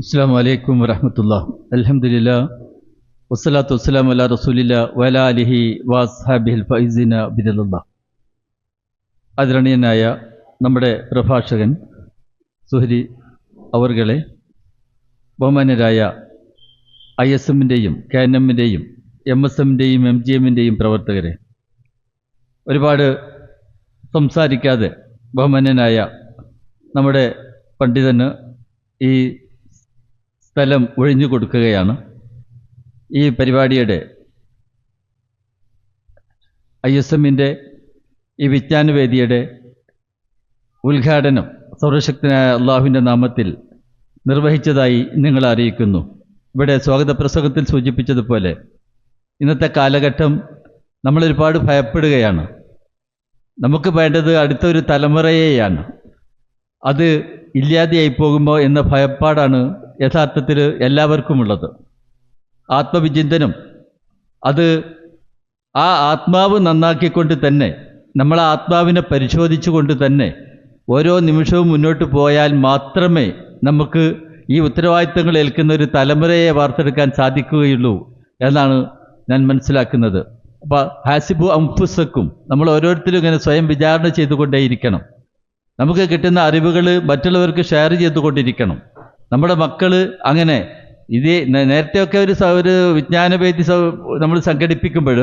അസ്സലാമു അലൈക്കും വറഹ്മത്തുള്ളാഹി. അൽഹംദുലില്ലാഹ് വസ്സലാത്തു വസ്സലാമു അലാ റസൂലില്ലാഹി വഅലാ ആലിഹി വഅസ്ഹാബിഹിൽ ഫൈസീന ബിറളില്ലാഹ്. ആദരണീയനായ നമ്മുടെ പ്രഭാഷകൻ സുഹരി അവർകളെ, ബഹുമാന്യരായ ISM-ൻ്റെയും KNM-ൻ്റെയും MSM-ൻ്റെയും MGM-ൻ്റെയും പ്രവർത്തകരെ, ഒരുപാട് സംസാരിക്കാതെ ബഹുമാന്യനായ നമ്മുടെ പണ്ഡിതന് ഈ സ്ഥലം ഒഴിഞ്ഞു കൊടുക്കുകയാണ്. ഈ പരിപാടിയുടെ ISM-ൻ്റെ ഈ വിജ്ഞാനവേദിയുടെ ഉദ്ഘാടനം സർവശക്തനായ അള്ളാഹുവിൻ്റെ നാമത്തിൽ നിർവഹിച്ചതായി നിങ്ങളെ അറിയിക്കുന്നു. ഇവിടെ സ്വാഗത പ്രസംഗത്തിൽ സൂചിപ്പിച്ചതുപോലെ ഇന്നത്തെ കാലഘട്ടം നമ്മളൊരുപാട് ഭയപ്പെടുകയാണ്. നമുക്ക് വേണ്ടത് അടുത്തൊരു തലമുറയെയാണ്. അത് ഇല്ലാതെയായി പോകുമ്പോൾ എന്ന ഭയപ്പാടാണ് യഥാർത്ഥത്തിൽ എല്ലാവർക്കുമുള്ളത്. ആത്മവിചിന്തനം, അത് ആ ആത്മാവ് നന്നാക്കിക്കൊണ്ട് തന്നെ, നമ്മളെ ആത്മാവിനെ പരിശോധിച്ചുകൊണ്ട് തന്നെ ഓരോ നിമിഷവും മുന്നോട്ട് പോയാൽ മാത്രമേ നമുക്ക് ഈ ഉത്തരവാദിത്തങ്ങൾ ഏൽക്കുന്ന ഒരു തലമുറയെ വാർത്തെടുക്കാൻ സാധിക്കുകയുള്ളൂ എന്നാണ് ഞാൻ മനസ്സിലാക്കുന്നത്. അപ്പോൾ ഹാസിബു അംഫുസക്കും, നമ്മൾ ഓരോരുത്തരും ഇങ്ങനെ സ്വയം വിചാരണ ചെയ്തുകൊണ്ടേയിരിക്കണം. നമുക്ക് കിട്ടുന്ന അറിവുകൾ മറ്റുള്ളവർക്ക് ഷെയർ ചെയ്തുകൊണ്ടിരിക്കണം. നമ്മുടെ മക്കൾ അങ്ങനെ ഇതേ നേരത്തെയൊക്കെ ഒരു വിജ്ഞാനവേദി നമ്മൾ സംഘടിപ്പിക്കുമ്പോൾ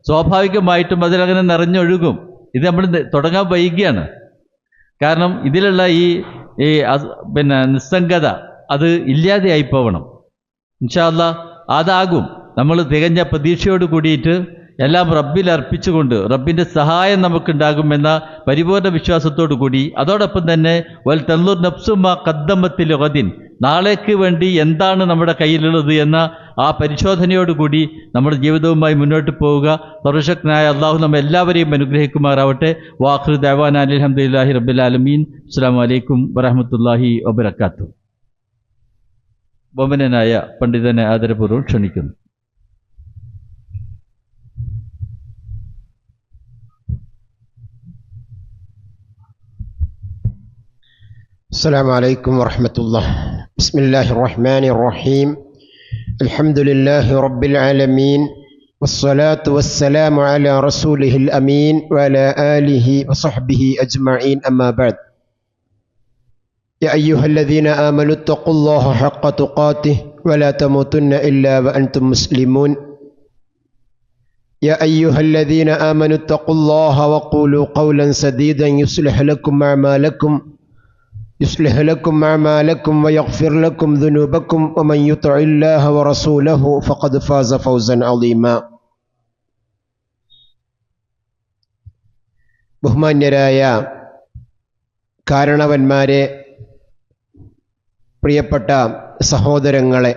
സ്വാഭാവികമായിട്ടും അതിലങ്ങനെ നിറഞ്ഞൊഴുകും. ഇത് നമ്മൾ തുടങ്ങാൻ വൈകിയാണ്. കാരണം ഇതിലുള്ള ഈ നിസ്സംഗത അത് ഇല്ലാതെയായി പോകണം. ഇൻഷാ അല്ലാഹ് അതാകും. നമ്മൾ തികഞ്ഞ പ്രതീക്ഷയോട് കൂടിയിട്ട് എല്ലാം റബ്ബിൽ അർപ്പിച്ചുകൊണ്ട് റബ്ബിൻ്റെ സഹായം നമുക്കുണ്ടാകുമെന്ന പരിപൂർണ വിശ്വാസത്തോടു കൂടി, അതോടൊപ്പം തന്നെ വൽ തൻളുർ നഫ്സുമാ ഖദ്ദമത്തിൽ ഗദിൻ, നാളേക്ക് വേണ്ടി എന്താണ് നമ്മുടെ കയ്യിലുള്ളത് എന്ന ആ പരിശോധനയോടുകൂടി നമ്മുടെ ജീവിതവുമായി മുന്നോട്ട് പോവുക. സർവശക്തനായ അള്ളാഹു നമ്മെ എല്ലാവരെയും അനുഗ്രഹിക്കുമാറാവട്ടെ. വാഖിറു ദഅവാനാ അൽഹംദുലില്ലാഹി റബ്ബിൽ ആലമീൻ. അസ്സലാമു അലൈക്കും വറഹ്മത്തുള്ളാഹി വബറകാതുഹു. ബഹുമാന്യനായ പണ്ഡിതനെ ആദരപൂർവ്വം ക്ഷണിക്കുന്നു. السلام عليكم ورحمة الله. بسم الله الرحمن الرحيم. الحمد لله رب العالمين، والصلاة والسلام على رسوله الأمين وعلى آله وصحبه أجمعين، أما بعد. يا أيها الذين آمنوا اتقوا الله حق تقاته ولا تموتن إلا وأنتم مسلمون. يا أيها الذين آمنوا اتقوا الله وقولوا قولا سديدا يصلح لكم أعمالكم ويغفر لكم ذنوبكم ومن يطع الله ورسوله فقد فاز فوزا عظيما. ബഹുമാന്യരായ കാരണവന്മാരെ, പ്രിയപ്പെട്ട സഹോദരങ്ങളെ,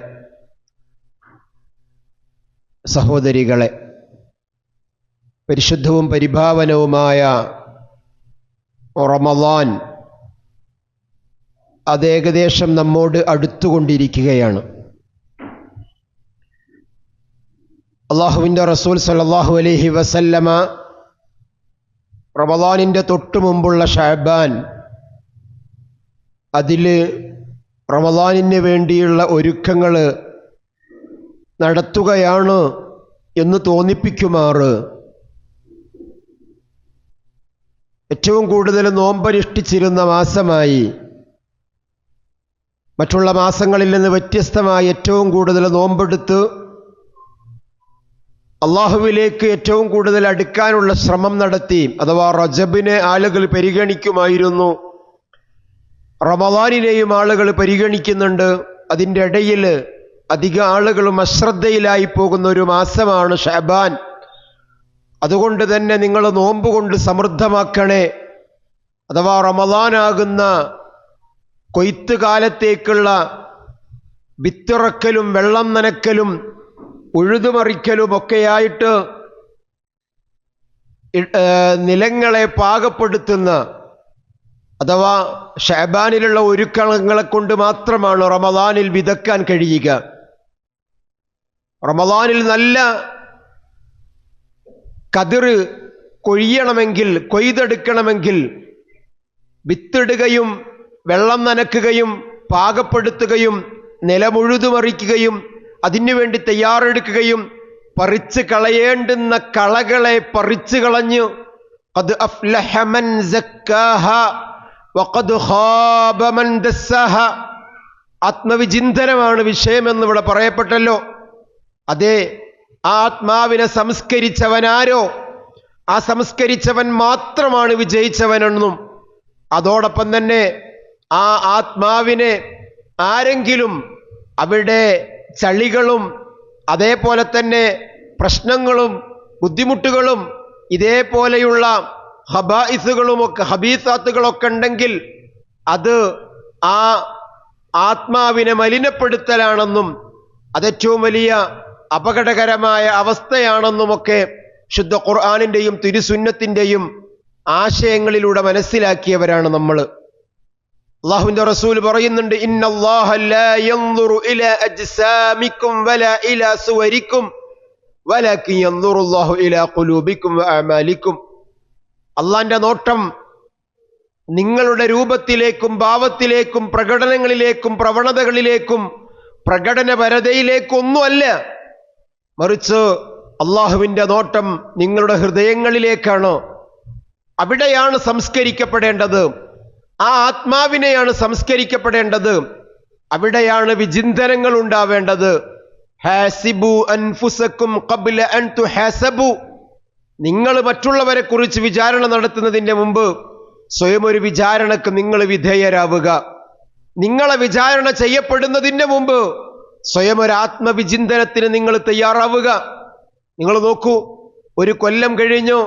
സഹോദരികളെ, പരിശുദ്ധവും പരിഭാവനവുമായ റമളാൻ അത് ഏകദേശം നമ്മോട് അടുത്തുകൊണ്ടിരിക്കുകയാണ്. അള്ളാഹുവിൻ്റെ റസൂൽ സല്ലല്ലാഹു അലൈഹി വസല്ലമ റമളാനിൻ്റെ തൊട്ട് മുമ്പുള്ള ശഅബാൻ, അതിൽ റമളാനിന് വേണ്ടിയുള്ള ഒരുക്കങ്ങൾ നടത്തുകയാണ് എന്ന് തോന്നിപ്പിക്കുമാറ് ഏറ്റവും കൂടുതൽ നോമ്പനുഷ്ഠിച്ചിരുന്ന മാസമായി, മറ്റുള്ള മാസങ്ങളിൽ നിന്ന് വ്യത്യസ്തമായി ഏറ്റവും കൂടുതൽ നോമ്പെടുത്ത് അള്ളാഹുവിലേക്ക് ഏറ്റവും കൂടുതൽ അടുക്കാനുള്ള ശ്രമം നടത്തി. അഥവാ റജബിനെ ആളുകൾ പരിഗണിക്കുമായിരുന്നു, റമളാനിനെയും ആളുകൾ പരിഗണിക്കുന്നുണ്ട്. അതിൻ്റെ ഇടയിൽ അധിക ആളുകളും അശ്രദ്ധയിലായി പോകുന്ന ഒരു മാസമാണ് ശഅബാൻ. അതുകൊണ്ട് തന്നെ നിങ്ങൾ നോമ്പ് കൊണ്ട് സമൃദ്ധമാക്കണേ. അഥവാ റമളാനാകുന്ന കൊയ്ത്ത് കാലത്തേക്കുള്ള വിത്തിറക്കലും വെള്ളം നനക്കലും ഉഴുതുമറിക്കലും ഒക്കെയായിട്ട് നിലങ്ങളെ പാകപ്പെടുത്തുന്ന, അഥവാ ശഅബാനിലുള്ള ഒരുക്കങ്ങളെ കൊണ്ട് മാത്രമാണ് റമളാനിൽ വിതക്കാൻ കഴിയുക. റമളാനിൽ നല്ല കതിർ കൊയ്തെടുക്കണമെങ്കിൽ വിത്തിടുകയും വെള്ളം നനക്കുകയും പാകപ്പെടുത്തുകയും നിലമുഴുതുമറിക്കുകയും അതിനുവേണ്ടി തയ്യാറെടുക്കുകയും പറിച്ചു കളയേണ്ടുന്ന കളകളെ പറിച്ചു കളഞ്ഞു ഖദ് അഫ്ലഹ മൻ സക്കാഹ വഖദ് ഖാബ മൻ ദസ്സാഹ. ആത്മവിചിന്തനമാണ് വിഷയമെന്ന് ഇവിടെ പറയപ്പെട്ടല്ലോ. അതെ, ആത്മാവിനെ സംസ്കരിച്ചവനാരോ ആ സംസ്കരിച്ചവൻ മാത്രമാണ് വിജയിച്ചവനെന്നും അതോടൊപ്പം തന്നെ ആ ആത്മാവിനെ ആരെങ്കിലും അവിടെ ചളികളും അതേപോലെ തന്നെ പ്രശ്നങ്ങളും ബുദ്ധിമുട്ടുകളും ഇതേപോലെയുള്ള ഹബായിസുകളുമൊക്കെ ഹബീസാത്തുകളൊക്കെ ഉണ്ടെങ്കിൽ അത് ആ ആത്മാവിനെ മലിനപ്പെടുത്തലാണെന്നും അതേറ്റവും വലിയ അപകടകരമായ അവസ്ഥയാണെന്നുമൊക്കെ ശുദ്ധ ഖുർആനിന്റെയും തിരുസുന്നത്തിന്റെയും ആശയങ്ങളിലൂടെ മനസ്സിലാക്കിയവരാണ് നമ്മൾ. അല്ലാഹുവിന്റെ റസൂൽ പറയുന്നുണ്ട്, ഇന്നല്ലാഹ ലാ യൻദുറു ഇലാ അജ്സാമിക്കും വലാ ഇലാ സുവരിക്കും വലാകിൻ യൻദുറുല്ലാഹു ഇലാ ഖുലൂബിക്കും വഅമാലിക്കും. അല്ലാഹുവിന്റെ നോട്ടം നിങ്ങളുടെ രൂപത്തിലേക്കും ഭാവത്തിലേക്കും പ്രകടനങ്ങളിലേക്കും പ്രവണതകളിലേക്കും പ്രകടനപരതയിലേക്കും ഒന്നുമല്ല, മറിച്ച് അള്ളാഹുവിന്റെ നോട്ടം നിങ്ങളുടെ ഹൃദയങ്ങളിലേക്കാണ്. അവിടെയാണ് സംസ്കരിക്കപ്പെടേണ്ടത്. ആ ആത്മാവിനെയാണ് സംസ്കരിക്കപ്പെടേണ്ടത്. അവിടെയാണ് വിചിന്തനങ്ങൾ ഉണ്ടാവേണ്ടത്. ഹാസിബു അൻഫുസക്കും ഖബ്ല അൻ തുഹാസബു. നിങ്ങൾ മറ്റുള്ളവരെ കുറിച്ച് വിചാരണ നടത്തുന്നതിന്റെ മുമ്പ് സ്വയം ഒരു വിചാരണക്ക് നിങ്ങൾ വിധേയരാവുക. നിങ്ങളെ വിചാരണ ചെയ്യപ്പെടുന്നതിന്റെ മുമ്പ് സ്വയം ഒരു ആത്മവിചിന്തനത്തിന് നിങ്ങൾ തയ്യാറാവുക. നിങ്ങൾ നോക്കൂ, ഒരു കൊല്ലം കഴിഞ്ഞു,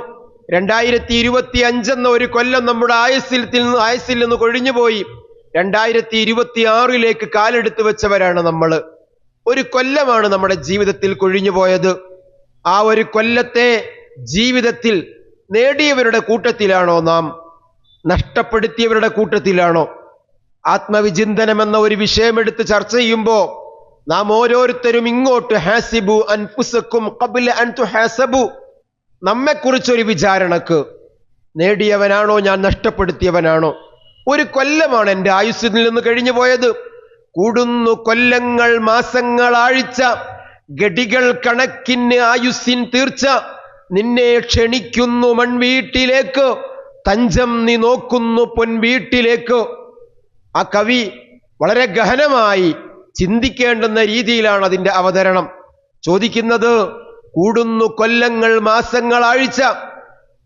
2025 എന്ന ഒരു കൊല്ലം നമ്മുടെ ആയുസ്സിൽ നിന്ന് കൊഴിഞ്ഞുപോയി. 2026 കാലെടുത്ത് വെച്ചവരാണ് നമ്മൾ. ഒരു കൊല്ലമാണ് നമ്മുടെ ജീവിതത്തിൽ കൊഴിഞ്ഞുപോയത്. ആ ഒരു കൊല്ലത്തെ ജീവിതത്തിൽ നേടിയവരുടെ കൂട്ടത്തിലാണോ നാം? നഷ്ടപ്പെടുത്തിയവരുടെ കൂട്ടത്തിലാണോ? ആത്മവിചിന്തനം എന്ന ഒരു വിഷയമെടുത്ത് ചർച്ച ചെയ്യുമ്പോൾ നാം ഓരോരുത്തരും ഇങ്ങോട്ട് ഹാസിബു അൻഫുസക്കും ഖബ്ല അൻ തുഹാസബു, നമ്മെക്കുറിച്ചൊരു വിചാരണക്ക്. നേടിയവനാണോ ഞാൻ, നഷ്ടപ്പെടുത്തിയവനാണോ? ഒരു കൊല്ലമാണ് എൻ്റെ ആയുസ്സിൽ നിന്ന് കഴിഞ്ഞു പോയത്. കൂടുന്നു കൊല്ലങ്ങൾ, മാസങ്ങൾ, ആഴ്ച, ഗടികൾ കണക്കിന് ആയുസ്സിൻ തീർച്ച. നിന്നെ ക്ഷണിക്കുന്നു മൺവീട്ടിലേക്ക്, തഞ്ചം നീ നോക്കുന്നു പൊൻവീട്ടിലേക്ക്. ആ കവി വളരെ ഗഹനമായി ചിന്തിക്കേണ്ടുന്ന രീതിയിലാണ് അതിൻ്റെ അവതരണം. ചോദിക്കുന്നത്, കൂടുന്നു കൊല്ലങ്ങൾ, മാസങ്ങൾ, ആഴ്ച,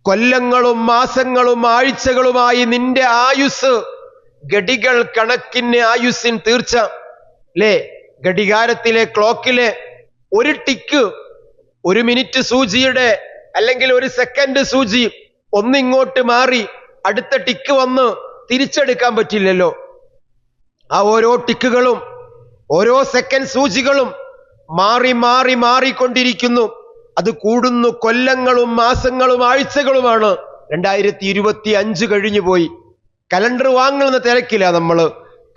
കൊല്ലങ്ങളും മാസങ്ങളും ആഴ്ചകളുമായി നിന്റെ ആയുസ്, ഗടികൾ കണക്കിന് ആയുസ്സിൻ തീർച്ച. അല്ലേ? ഘടികാരത്തിലെ ക്ലോക്കിലെ ഒരു ടിക്ക്, ഒരു മിനിറ്റ് സൂചിയുടെ അല്ലെങ്കിൽ ഒരു സെക്കൻഡ് സൂചി ഒന്നിങ്ങോട്ട് മാറി അടുത്ത ടിക്ക് വന്ന് തിരിച്ചെടുക്കാൻ പറ്റില്ലല്ലോ. ആ ഓരോ ടിക്കുകളും ഓരോ സെക്കൻഡ് സൂചികളും മാറി മാറി മാറിക്കൊണ്ടിരിക്കുന്നു. അത് കൂടുന്നു കൊല്ലങ്ങളും മാസങ്ങളും ആഴ്ചകളുമാണ്. 2025 കഴിഞ്ഞു പോയി. കലണ്ടർ വാങ്ങുന്ന തിരക്കിലാണ് നമ്മൾ,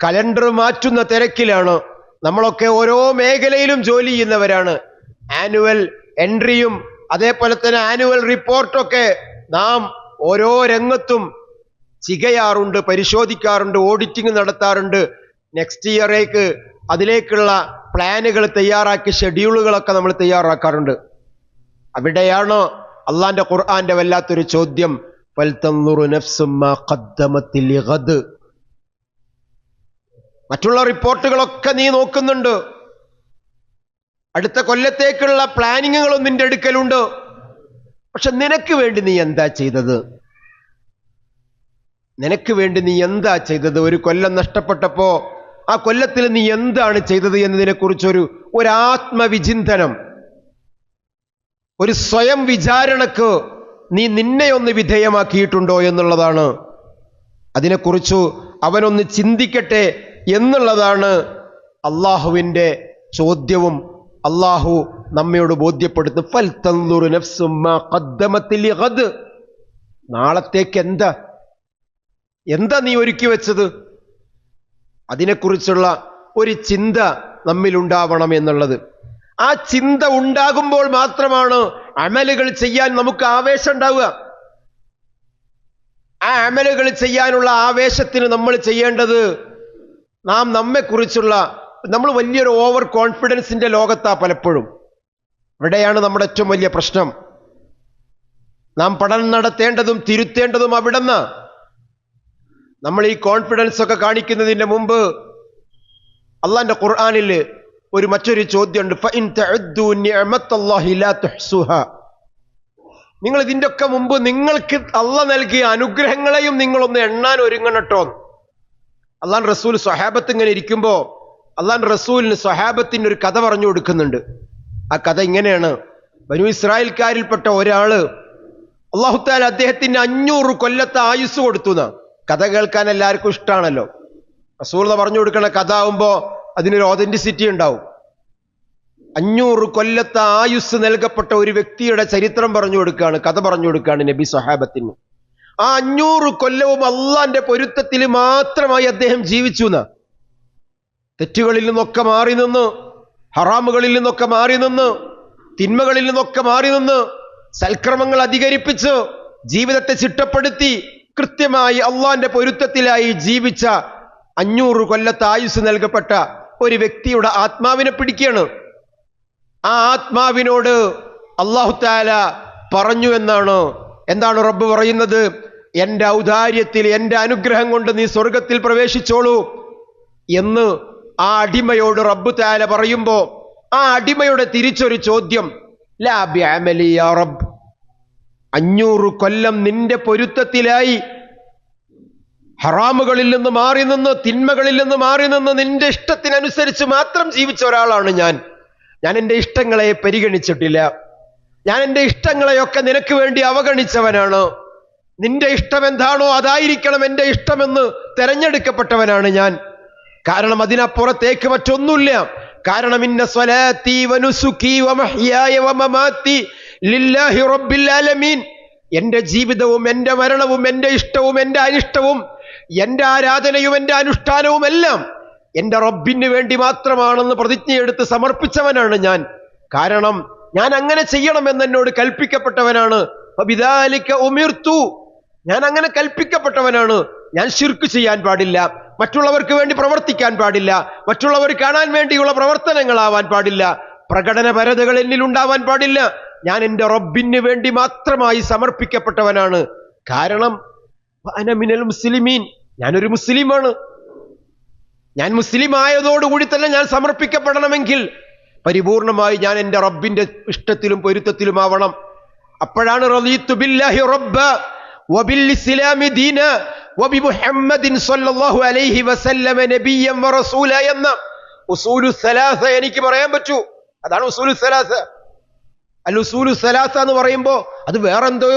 കലണ്ടർ മാറ്റുന്ന തിരക്കിലാണ് നമ്മളൊക്കെ. ഓരോ മേഖലയിലും ജോലി ചെയ്യുന്നവരാണ്. ആനുവൽ എൻട്രിയും അതേപോലെ തന്നെ ആനുവൽ റിപ്പോർട്ടൊക്കെ നാം ഓരോ രംഗത്തും ചികയാറുണ്ട്, പരിശോധിക്കാറുണ്ട്, ഓഡിറ്റിംഗ് നടത്താറുണ്ട്. നെക്സ്റ്റ് ഇയറേക്ക് അതിലേക്കുള്ള പ്ലാനുകൾ തയ്യാറാക്കി ഷെഡ്യൂളുകളൊക്കെ നമ്മൾ തയ്യാറാക്കാറുണ്ട്. അവിടെയാണ് അള്ളാന്റെ ഖുർആന്റെ വല്ലാത്തൊരു ചോദ്യം, ഫൽതൻദുറു നഫ്സും മാ ഖദ്ദമത് ലിഗദ്. മറ്റുള്ള റിപ്പോർട്ടുകളൊക്കെ നീ നോക്കുന്നുണ്ട്, അടുത്ത കൊല്ലത്തേക്കുള്ള പ്ലാനിങ്ങുകളും നിന്റെ അടുക്കലുണ്ട്. പക്ഷെ നിനക്ക് വേണ്ടി നീ എന്താ ചെയ്തത്? നിനക്ക് വേണ്ടി നീ എന്താ ചെയ്തത്? ഒരു കൊല്ലം നഷ്ടപ്പെട്ടപ്പോ ആ കൊല്ലത്തിൽ നീ എന്താണ് ചെയ്തത് എന്നതിനെ കുറിച്ചൊരു ആത്മവിചിന്തനം, ഒരു സ്വയം വിചാരണക്ക് നീ നിന്നെ ഒന്ന് വിധേയമാക്കിയിട്ടുണ്ടോ എന്നുള്ളതാണ്. അതിനെക്കുറിച്ച് അവനൊന്ന് ചിന്തിക്കട്ടെ എന്നുള്ളതാണ് അള്ളാഹുവിൻ്റെ ചോദ്യവും അള്ളാഹു നമ്മയോട് ബോധ്യപ്പെടുത്തും. ഫൽതൻദുറു നഫ്സും മാ ഖദ്ദമത് ലിഗദ്. നാളത്തേക്ക് എന്താ നീ ഒരുക്കി വെച്ചത്? അതിനെക്കുറിച്ചുള്ള ഒരു ചിന്ത നമ്മിലുണ്ടാവണം എന്നുള്ളത്. ആ ചിന്ത ഉണ്ടാകുമ്പോൾ മാത്രമാണ് അമലുകൾ ചെയ്യാൻ നമുക്ക് ആവേശം ഉണ്ടാവുക. ആ അമലുകൾ ചെയ്യാനുള്ള ആവേശത്തിന് നമ്മൾ ചെയ്യേണ്ടത്, നാം നമ്മെക്കുറിച്ചുള്ള നമ്മൾ വലിയൊരു ഓവർ കോൺഫിഡൻസിന്റെ ലോകത്താ പലപ്പോഴും. ഇവിടെയാണ് നമ്മുടെ ഏറ്റവും വലിയ പ്രശ്നം. നാം പഠനം നടത്തേണ്ടതും തിരുത്തേണ്ടതും അവിടെന്ന്. നമ്മൾ ഈ കോൺഫിഡൻസ് ഒക്കെ കാണിക്കുന്നതിന്റെ മുമ്പ് അള്ളാന്റെ ഖുർആനിൽ മറ്റൊരു ചോദ്യമുണ്ട്. ഫഇൻ തഅദ്ദു നിഅമത്തല്ലാഹി ലാ തുഹ്സുഹാ. നിങ്ങൾ ഇതിന്റെ ഒക്കെ മുമ്പ് നിങ്ങൾക്ക് അള്ളാഹ് നൽകിയ അനുഗ്രഹങ്ങളെയും നിങ്ങളൊന്ന് എണ്ണാൻ ഒരുങ്ങണട്ടോ. അള്ളാൻ റസൂൽ സ്വഹാബത്ത് ഇങ്ങനെ ഇരിക്കുമ്പോ അള്ളാൻ റസൂലിന് സ്വഹാബത്തിന് ഒരു കഥ പറഞ്ഞു കൊടുക്കുന്നുണ്ട്. ആ കഥ ഇങ്ങനെയാണ്. ബനൂ ഇസ്രായേൽക്കാരിൽപ്പെട്ട ഒരാള് അല്ലാഹു തആല അദ്ദേഹത്തിന് 500 കൊല്ലത്തെ ആയുസ് കൊടുത്തു. കഥ കേൾക്കാൻ എല്ലാവർക്കും ഇഷ്ടമാണല്ലോ. റസൂൽ പറഞ്ഞു കൊടുക്കണ കഥ ആവുമ്പോ അതിനൊരു ഓതന്റിസിറ്റി ഉണ്ടാവും. 500 കൊല്ലത്തെ ആയുസ് നൽകപ്പെട്ട ഒരു വ്യക്തിയുടെ ചരിത്രം പറഞ്ഞു കൊടുക്കുകയാണ്, കഥ പറഞ്ഞു കൊടുക്കുകയാണ് നബി സ്വഹാബത്തിന്. ആ 500 കൊല്ലവും അള്ളാന്റെ പൊരുത്തത്തിൽ മാത്രമായി അദ്ദേഹം ജീവിച്ചു. തെറ്റുകളിൽ നിന്നൊക്കെ മാറി നിന്ന്, ഹറാമുകളിൽ നിന്നൊക്കെ മാറി നിന്ന്, തിന്മകളിൽ നിന്നൊക്കെ മാറി നിന്ന്, സൽക്രമങ്ങൾ അധികരിപ്പിച്ച് ജീവിതത്തെ ചിട്ടപ്പെടുത്തി കൃത്യമായി അള്ളാന്റെ പൊരുത്തത്തിലായി ജീവിച്ച 500 കൊല്ലത്തെ ആയുസ് നൽകപ്പെട്ട ഒരു വ്യക്തിയുടെ ആത്മാവിനെ പിടിക്കുകയാണ്. ആ ആത്മാവിനോട് അല്ലാഹു തആല പറഞ്ഞു എന്നാണ്. എന്താണ് റബ്ബ് പറയുന്നത്? എന്റെ ഔദാര്യത്തിൽ, എന്റെ അനുഗ്രഹം കൊണ്ട് നീ സ്വർഗത്തിൽ പ്രവേശിച്ചോളൂ എന്ന് ആ അടിമയോട് റബ്ബ് തആല പറയുമ്പോ ആ അടിമയുടെ തിരിച്ചൊരു ചോദ്യം, ലാ ബിഅമലി യാ റബ്ബ്. 500 കൊല്ലം നിന്റെ പൊരുത്തത്തിലായി ഹറാമുകളിൽ നിന്ന് മാറി നിന്ന്, തിന്മകളിൽ നിന്ന് മാറി നിന്ന്, നിന്റെ ഇഷ്ടത്തിനനുസരിച്ച് മാത്രം ജീവിച്ച ഒരാളാണ് ഞാൻ. എൻ്റെ ഇഷ്ടങ്ങളെ പരിഗണിച്ചിട്ടില്ല. ഞാൻ എൻ്റെ ഇഷ്ടങ്ങളെയൊക്കെ നിനക്ക് വേണ്ടി അവഗണിച്ചവനാണ്. നിന്റെ ഇഷ്ടം എന്താണോ അതായിരിക്കണം എൻ്റെ ഇഷ്ടമെന്ന് തെരഞ്ഞെടുക്കപ്പെട്ടവനാണ് ഞാൻ. കാരണം അതിനപ്പുറത്തേക്ക് മറ്റൊന്നുമില്ല. കാരണം ഇന്ന സ്വലാത്തി വനുസുക്കി വമഹ്യായ വമമാത്തി ലില്ലാഹി റബ്ബിൽ ആലമീൻ. എൻ്റെ ജീവിതവും എൻ്റെ മരണവും എൻ്റെ ഇഷ്ടവും എൻ്റെ അനിഷ്ടവും എൻ്റെ ആരാധനയും എൻ്റെ അനുഷ്ഠാനവും എല്ലാം എൻ്റെ റബ്ബിന് വേണ്ടി മാത്രമാണെന്ന് പ്രതിജ്ഞയെടുത്ത് സമർപ്പിച്ചവനാണ് ഞാൻ. കാരണം ഞാൻ അങ്ങനെ ചെയ്യണമെന്ന് എന്നോട് കൽപ്പിക്കപ്പെട്ടവനാണ്. ഫബിദാലിക ഉമിർതു. ഞാൻ അങ്ങനെ കൽപ്പിക്കപ്പെട്ടവനാണ്. ഞാൻ ശിർക്ക് ചെയ്യാൻ പാടില്ല, മറ്റുള്ളവർക്ക് വേണ്ടി പ്രവർത്തിക്കാൻ പാടില്ല, മറ്റുള്ളവർ കാണാൻ വേണ്ടിയുള്ള പ്രവർത്തനങ്ങളാവാൻ പാടില്ല, പ്രകടനപരതകൾ എന്നിൽ ഉണ്ടാവാൻ പാടില്ല. ഞാൻ എൻ്റെ റബ്ബിന് വേണ്ടി മാത്രമായി സമർപ്പിക്കപ്പെട്ടവനാണ്. കാരണം അന മിനൽ മുസ്ലിമീൻ, ഞാനൊരു മുസ്ലിമാണ്. ഞാൻ മുസ്ലിം ആയതോടുകൂടി തന്നെ ഞാൻ സമർപ്പിക്കപ്പെടണമെങ്കിൽ പരിപൂർണമായി ഞാൻ എൻ്റെ റബ്ബിന്റെ ഇഷ്ടത്തിലും പൊരുത്തത്തിലുമാവണം. അപ്പോഴാണ് റളീതു ബില്ലാഹി റബ്ബ വബിൽ ഇസ്ലാമി ദീന വബിമുഹമ്മദിൻ സ്വല്ലല്ലാഹു അലൈഹി വസല്ലമ നബിയ്യൻ വറസൂല എന്ന ഉസൂലു സലാസ എനിക്ക് പറയാൻ പറ്റൂ. അതാണ് ഉസൂലു സലാസ. അൽ ഉസൂലു സലാസ എന്ന് പറയുമ്പോ അത് വേറെന്തോ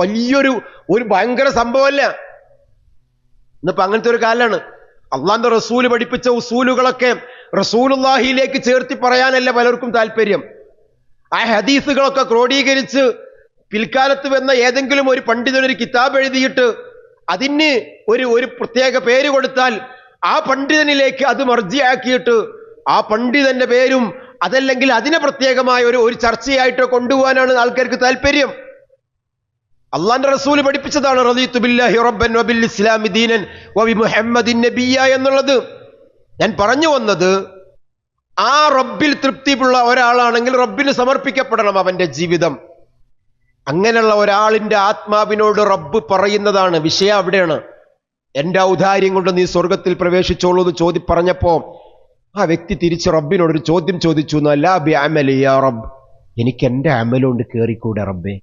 വലിയൊരു ഭയങ്കര സംഭവമല്ല. ഇന്നിപ്പോ അങ്ങനത്തെ ഒരു കാലാണ്. അള്ളാന്റെ റസൂല് പഠിപ്പിച്ച ഉസൂലുകളൊക്കെ റസൂലുള്ളാഹിയിലേക്ക് ചേർത്തി പറയാനല്ല പലർക്കും താല്പര്യം. ആ ഹദീസുകളൊക്കെ ക്രോഡീകരിച്ച് പിൽക്കാലത്ത് വന്ന ഏതെങ്കിലും ഒരു പണ്ഡിതനൊരു കിതാബ് എഴുതിയിട്ട് അതിന് ഒരു പ്രത്യേക പേര് കൊടുത്താൽ ആ പണ്ഡിതനിലേക്ക് അത് മർജിയാക്കിയിട്ട് ആ പണ്ഡിതന്റെ പേരും അതല്ലെങ്കിൽ അതിനെ പ്രത്യേകമായ ഒരു ചർച്ചയായിട്ടോ കൊണ്ടുപോകാനാണ് ആൾക്കാർക്ക് താല്പര്യം. അള്ളാന്റെ റസൂല് പഠിപ്പിച്ചതാണ് റളീതു ബില്ലാഹി റബ്ബൻ വബിൽ ഇസ്ലാമി ദീനൻ വബിമുഹമ്മദിൻ നബിയ്യ എന്നുള്ളത്. ഞാൻ പറഞ്ഞു വന്നത്, ആ റബ്ബിൽ തൃപ്തിയുള്ള ഒരാളാണെങ്കിൽ റബ്ബിന് സമർപ്പിക്കപ്പെടണം അവന്റെ ജീവിതം. അങ്ങനെയുള്ള ഒരാളിന്റെ ആത്മാവിനോട് റബ്ബ് പറയുന്നതാണ് വിഷയം. അവിടെയാണ് എന്റെ ഔദാര്യം കൊണ്ട് നീ സ്വർഗത്തിൽ പ്രവേശിച്ചോളൂ എന്ന് പറഞ്ഞപ്പോ ആ വ്യക്തി തിരിച്ച് റബ്ബിനോടൊരു ചോദ്യം ചോദിച്ചു, ലാ ബിഅമലി യാ റബ്ബ്. എനിക്ക് എന്റെ അമലുകൊണ്ട് കേറിക്കൂടെ റബ്ബേ?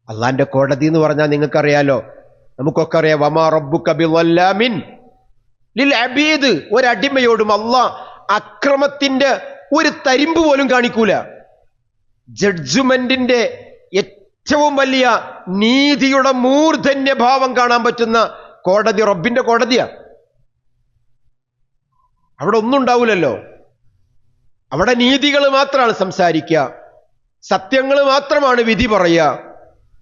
അള്ളാന്റെ കോടതി എന്ന് പറഞ്ഞാൽ നിങ്ങൾക്കറിയാലോ, നമുക്കൊക്കെ അറിയാം. വമാ റബ്ബുക ബിളല്ലാമിൻ ലിൽ അബീദ്. ഒരടിമയോടും അള്ളാഹ് അക്രമത്തിന്റെ ഒരു തരിമ്പ് പോലും കാണിക്കൂല. ജഡ്ജ്മെന്റിന്റെ ഏറ്റവും വലിയ നീതിയുടെ മൂർധന്യ ഭാവം കാണാൻ പറ്റുന്ന കോടതി റബ്ബിന്റെ കോടതിയാ. അവിടെ ഒന്നും ഉണ്ടാവൂലല്ലോ. അവിടെ നീതികൾ മാത്രമാണ് സംസാരിക്കുക, സത്യങ്ങൾ മാത്രമാണ് വിധി പറയുക.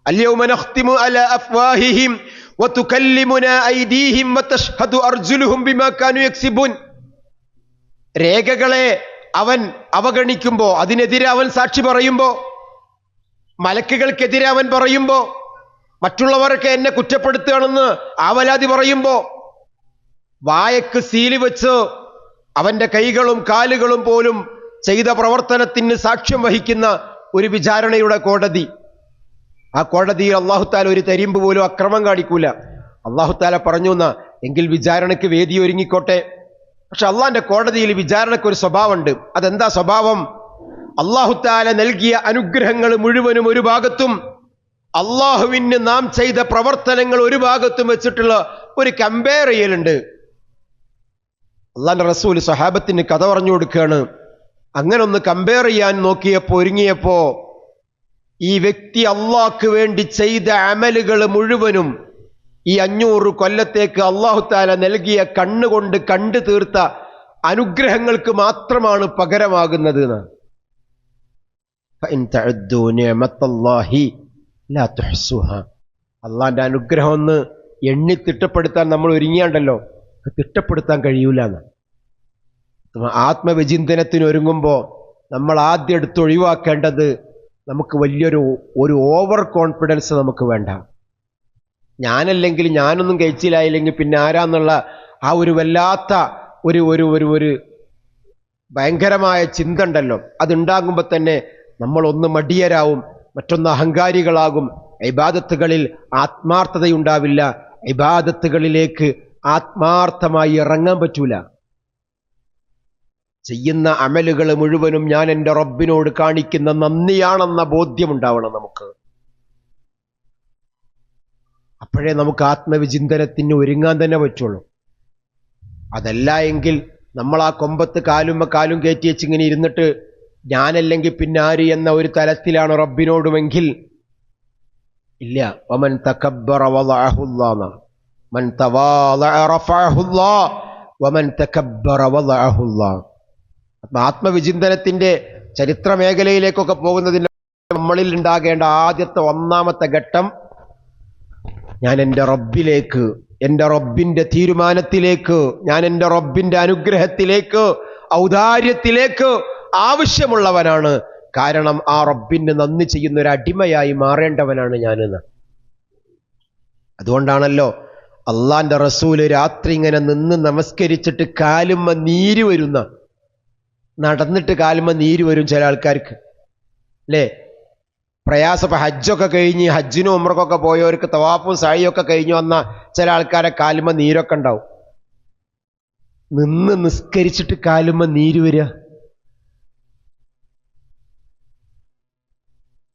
അൽയൗമ നഖ്തിമു അലാ അഫ്വാഹിഹിം വതുകല്ലിമുനാ ഐദീഹിം വതശ്ഹദു അർജുലുഹും ബിമാ കാനൂ യക്സിബൂൻ. രേഖകളെ അവൻ അവഗണിക്കുമ്പോ, അതിനെതിരെ അവൻ സാക്ഷി പറയുമ്പോ, മലക്കുകൾക്കെതിരെ അവൻ പറയുമ്പോ, മറ്റുള്ളവർക്ക് എന്നെ കുറ്റപ്പെടുത്തുകയാണെന്ന് ആവലാതി പറയുമ്പോ, വായക്ക് സീല് വെച്ച് അവന്റെ കൈകളും കാലുകളും പോലും ചെയ്ത പ്രവർത്തനത്തിന് സാക്ഷ്യം വഹിക്കുന്ന ഒരു വിചാരണയുടെ കോടതി. ആ കോടതിയിൽ അല്ലാഹുത്താല ഒരു തരിമ്പ് പോലും അക്രമം കാണിക്കൂല. അല്ലാഹുത്താല പറഞ്ഞു എന്നാ എങ്കിൽ വിചാരണയ്ക്ക് വേദി ഒരുങ്ങിക്കോട്ടെ. പക്ഷെ അള്ളാന്റെ കോടതിയിൽ വിചാരണയ്ക്ക് ഒരു സ്വഭാവമുണ്ട്. അതെന്താ സ്വഭാവം? അല്ലാഹുത്താല നൽകിയ അനുഗ്രഹങ്ങൾ മുഴുവനും ഒരു ഭാഗത്തും അള്ളാഹുവിന് നാം ചെയ്ത പ്രവർത്തനങ്ങൾ ഒരു ഭാഗത്തും വെച്ചിട്ടുള്ള ഒരു കമ്പയർ ചെയ്യലുണ്ട്. അള്ളാന്റെ റസൂൽ സ്വഹാബത്തിന് കഥ പറഞ്ഞു കൊടുക്കുകയാണ്. അങ്ങനെ ഒന്ന് കമ്പയർ ചെയ്യാൻ ഒരുങ്ങിയപ്പോ ഈ വ്യക്തി അള്ളാഹ്ക്ക് വേണ്ടി ചെയ്ത അമലുകൾ മുഴുവനും ഈ 500 കൊല്ലത്തേക്ക് അല്ലാഹുത്താല നൽകിയ കണ്ണുകൊണ്ട് കണ്ടു തീർത്ത അനുഗ്രഹങ്ങൾക്ക് മാത്രമാണ് പകരമാകുന്നത്. അള്ളാന്റെ അനുഗ്രഹം ഒന്ന് എണ്ണി തിട്ടപ്പെടുത്താൻ നമ്മൾ ഒരുങ്ങിയാണ്ടല്ലോ, തിട്ടപ്പെടുത്താൻ കഴിയൂല. ആത്മവിചിന്തനത്തിന് ഒരുങ്ങുമ്പോ നമ്മൾ ആദ്യം എടുത്ത് ഒഴിവാക്കേണ്ടത് നമുക്ക് വലിയൊരു ഓവർ കോൺഫിഡൻസ് നമുക്ക് വേണ്ട. ഞാനല്ലെങ്കിൽ ഞാനൊന്നും കഴിച്ചില്ലായില്ലെങ്കിൽ പിന്നെ ആരാന്നുള്ള ആ ഒരു വല്ലാത്ത ഒരു ഒരു ഒരു ഒരു ഭയങ്കരമായ ചിന്ത ഉണ്ടല്ലോ, അതുണ്ടാകുമ്പോൾ തന്നെ നമ്മളൊന്ന് മടിയരാവും, മറ്റൊന്ന് അഹങ്കാരികളാകും. ഇബാദത്തുകളിൽ ആത്മാർത്ഥതയുണ്ടാവില്ല. ഇബാദത്തുകളിലേക്ക് ആത്മാർത്ഥമായി ഇറങ്ങാൻ പറ്റൂല. ചെയ്യുന്ന അമലുകൾ മുഴുവനും ഞാൻ എൻ്റെ റബ്ബിനോട് കാണിക്കുന്ന നന്ദിയാണെന്ന ബോധ്യമുണ്ടാവണം നമുക്ക്. അപ്പോഴേ നമുക്ക് ആത്മവിചിന്തനത്തിന് ഒരുങ്ങാൻ തന്നെ പറ്റുള്ളൂ. അതല്ല എങ്കിൽ നമ്മൾ ആ കൊമ്പത്ത് കാലും കയറ്റി വെച്ച് ഇങ്ങനെ ഇരുന്നിട്ട് ഞാനല്ലെങ്കിൽ പിന്നെ ആര് എന്ന ഒരു തലത്തിലാണ് റബ്ബിനോടുമെങ്കിൽ ഇല്ല. വമൻ തകബ്ബറ വദഅഹുല്ലാഹ്, മൻ തവാളഅ റഫഅഹുല്ലാഹ്, വമൻ തകബ്ബറ വദഅഹുല്ലാഹ്. ആത്മവിചിന്തനത്തിന്റെ ചരിത്ര മേഖലയിലേക്കൊക്കെ പോകുന്നതിന് നമ്മളിൽ ഉണ്ടാകേണ്ട ആദ്യത്തെ ഒന്നാമത്തെ ഘട്ടം ഞാൻ എൻ്റെ റബ്ബിലേക്ക്, എൻ്റെ റബ്ബിന്റെ തീരുമാനത്തിലേക്ക്, ഞാൻ എൻ്റെ റബ്ബിന്റെ അനുഗ്രഹത്തിലേക്ക്, ഔദാര്യത്തിലേക്ക് ആവശ്യമുള്ളവനാണ്. കാരണം ആ റബ്ബിന് നന്ദി ചെയ്യുന്ന ഒരു അടിമയായി മാറേണ്ടവനാണ് ഞാനെന്ന്. അതുകൊണ്ടാണല്ലോ അള്ളാന്റെ റസൂല് രാത്രി ഇങ്ങനെ നിന്ന് നമസ്കരിച്ചിട്ട് കാലുമ്മ നീര് വരുന്ന, നടന്നിട്ട് കാലുമ്മ നീര് വരും ചില ആൾക്കാർക്ക് അല്ലേ. പ്രയാസം. ഹജ്ജൊക്കെ കഴിഞ്ഞ് ഹജ്ജിനും ഉംറക്കൊക്കെ പോയവർക്ക് തവാഫും സായിയൊക്കെ കഴിഞ്ഞു വന്ന ചില ആൾക്കാരെ കാലുമ്മ നീരൊക്കെ ഉണ്ടാവും. നിന്ന് നിസ്കരിച്ചിട്ട് കാലുമ്മ നീര് വരിക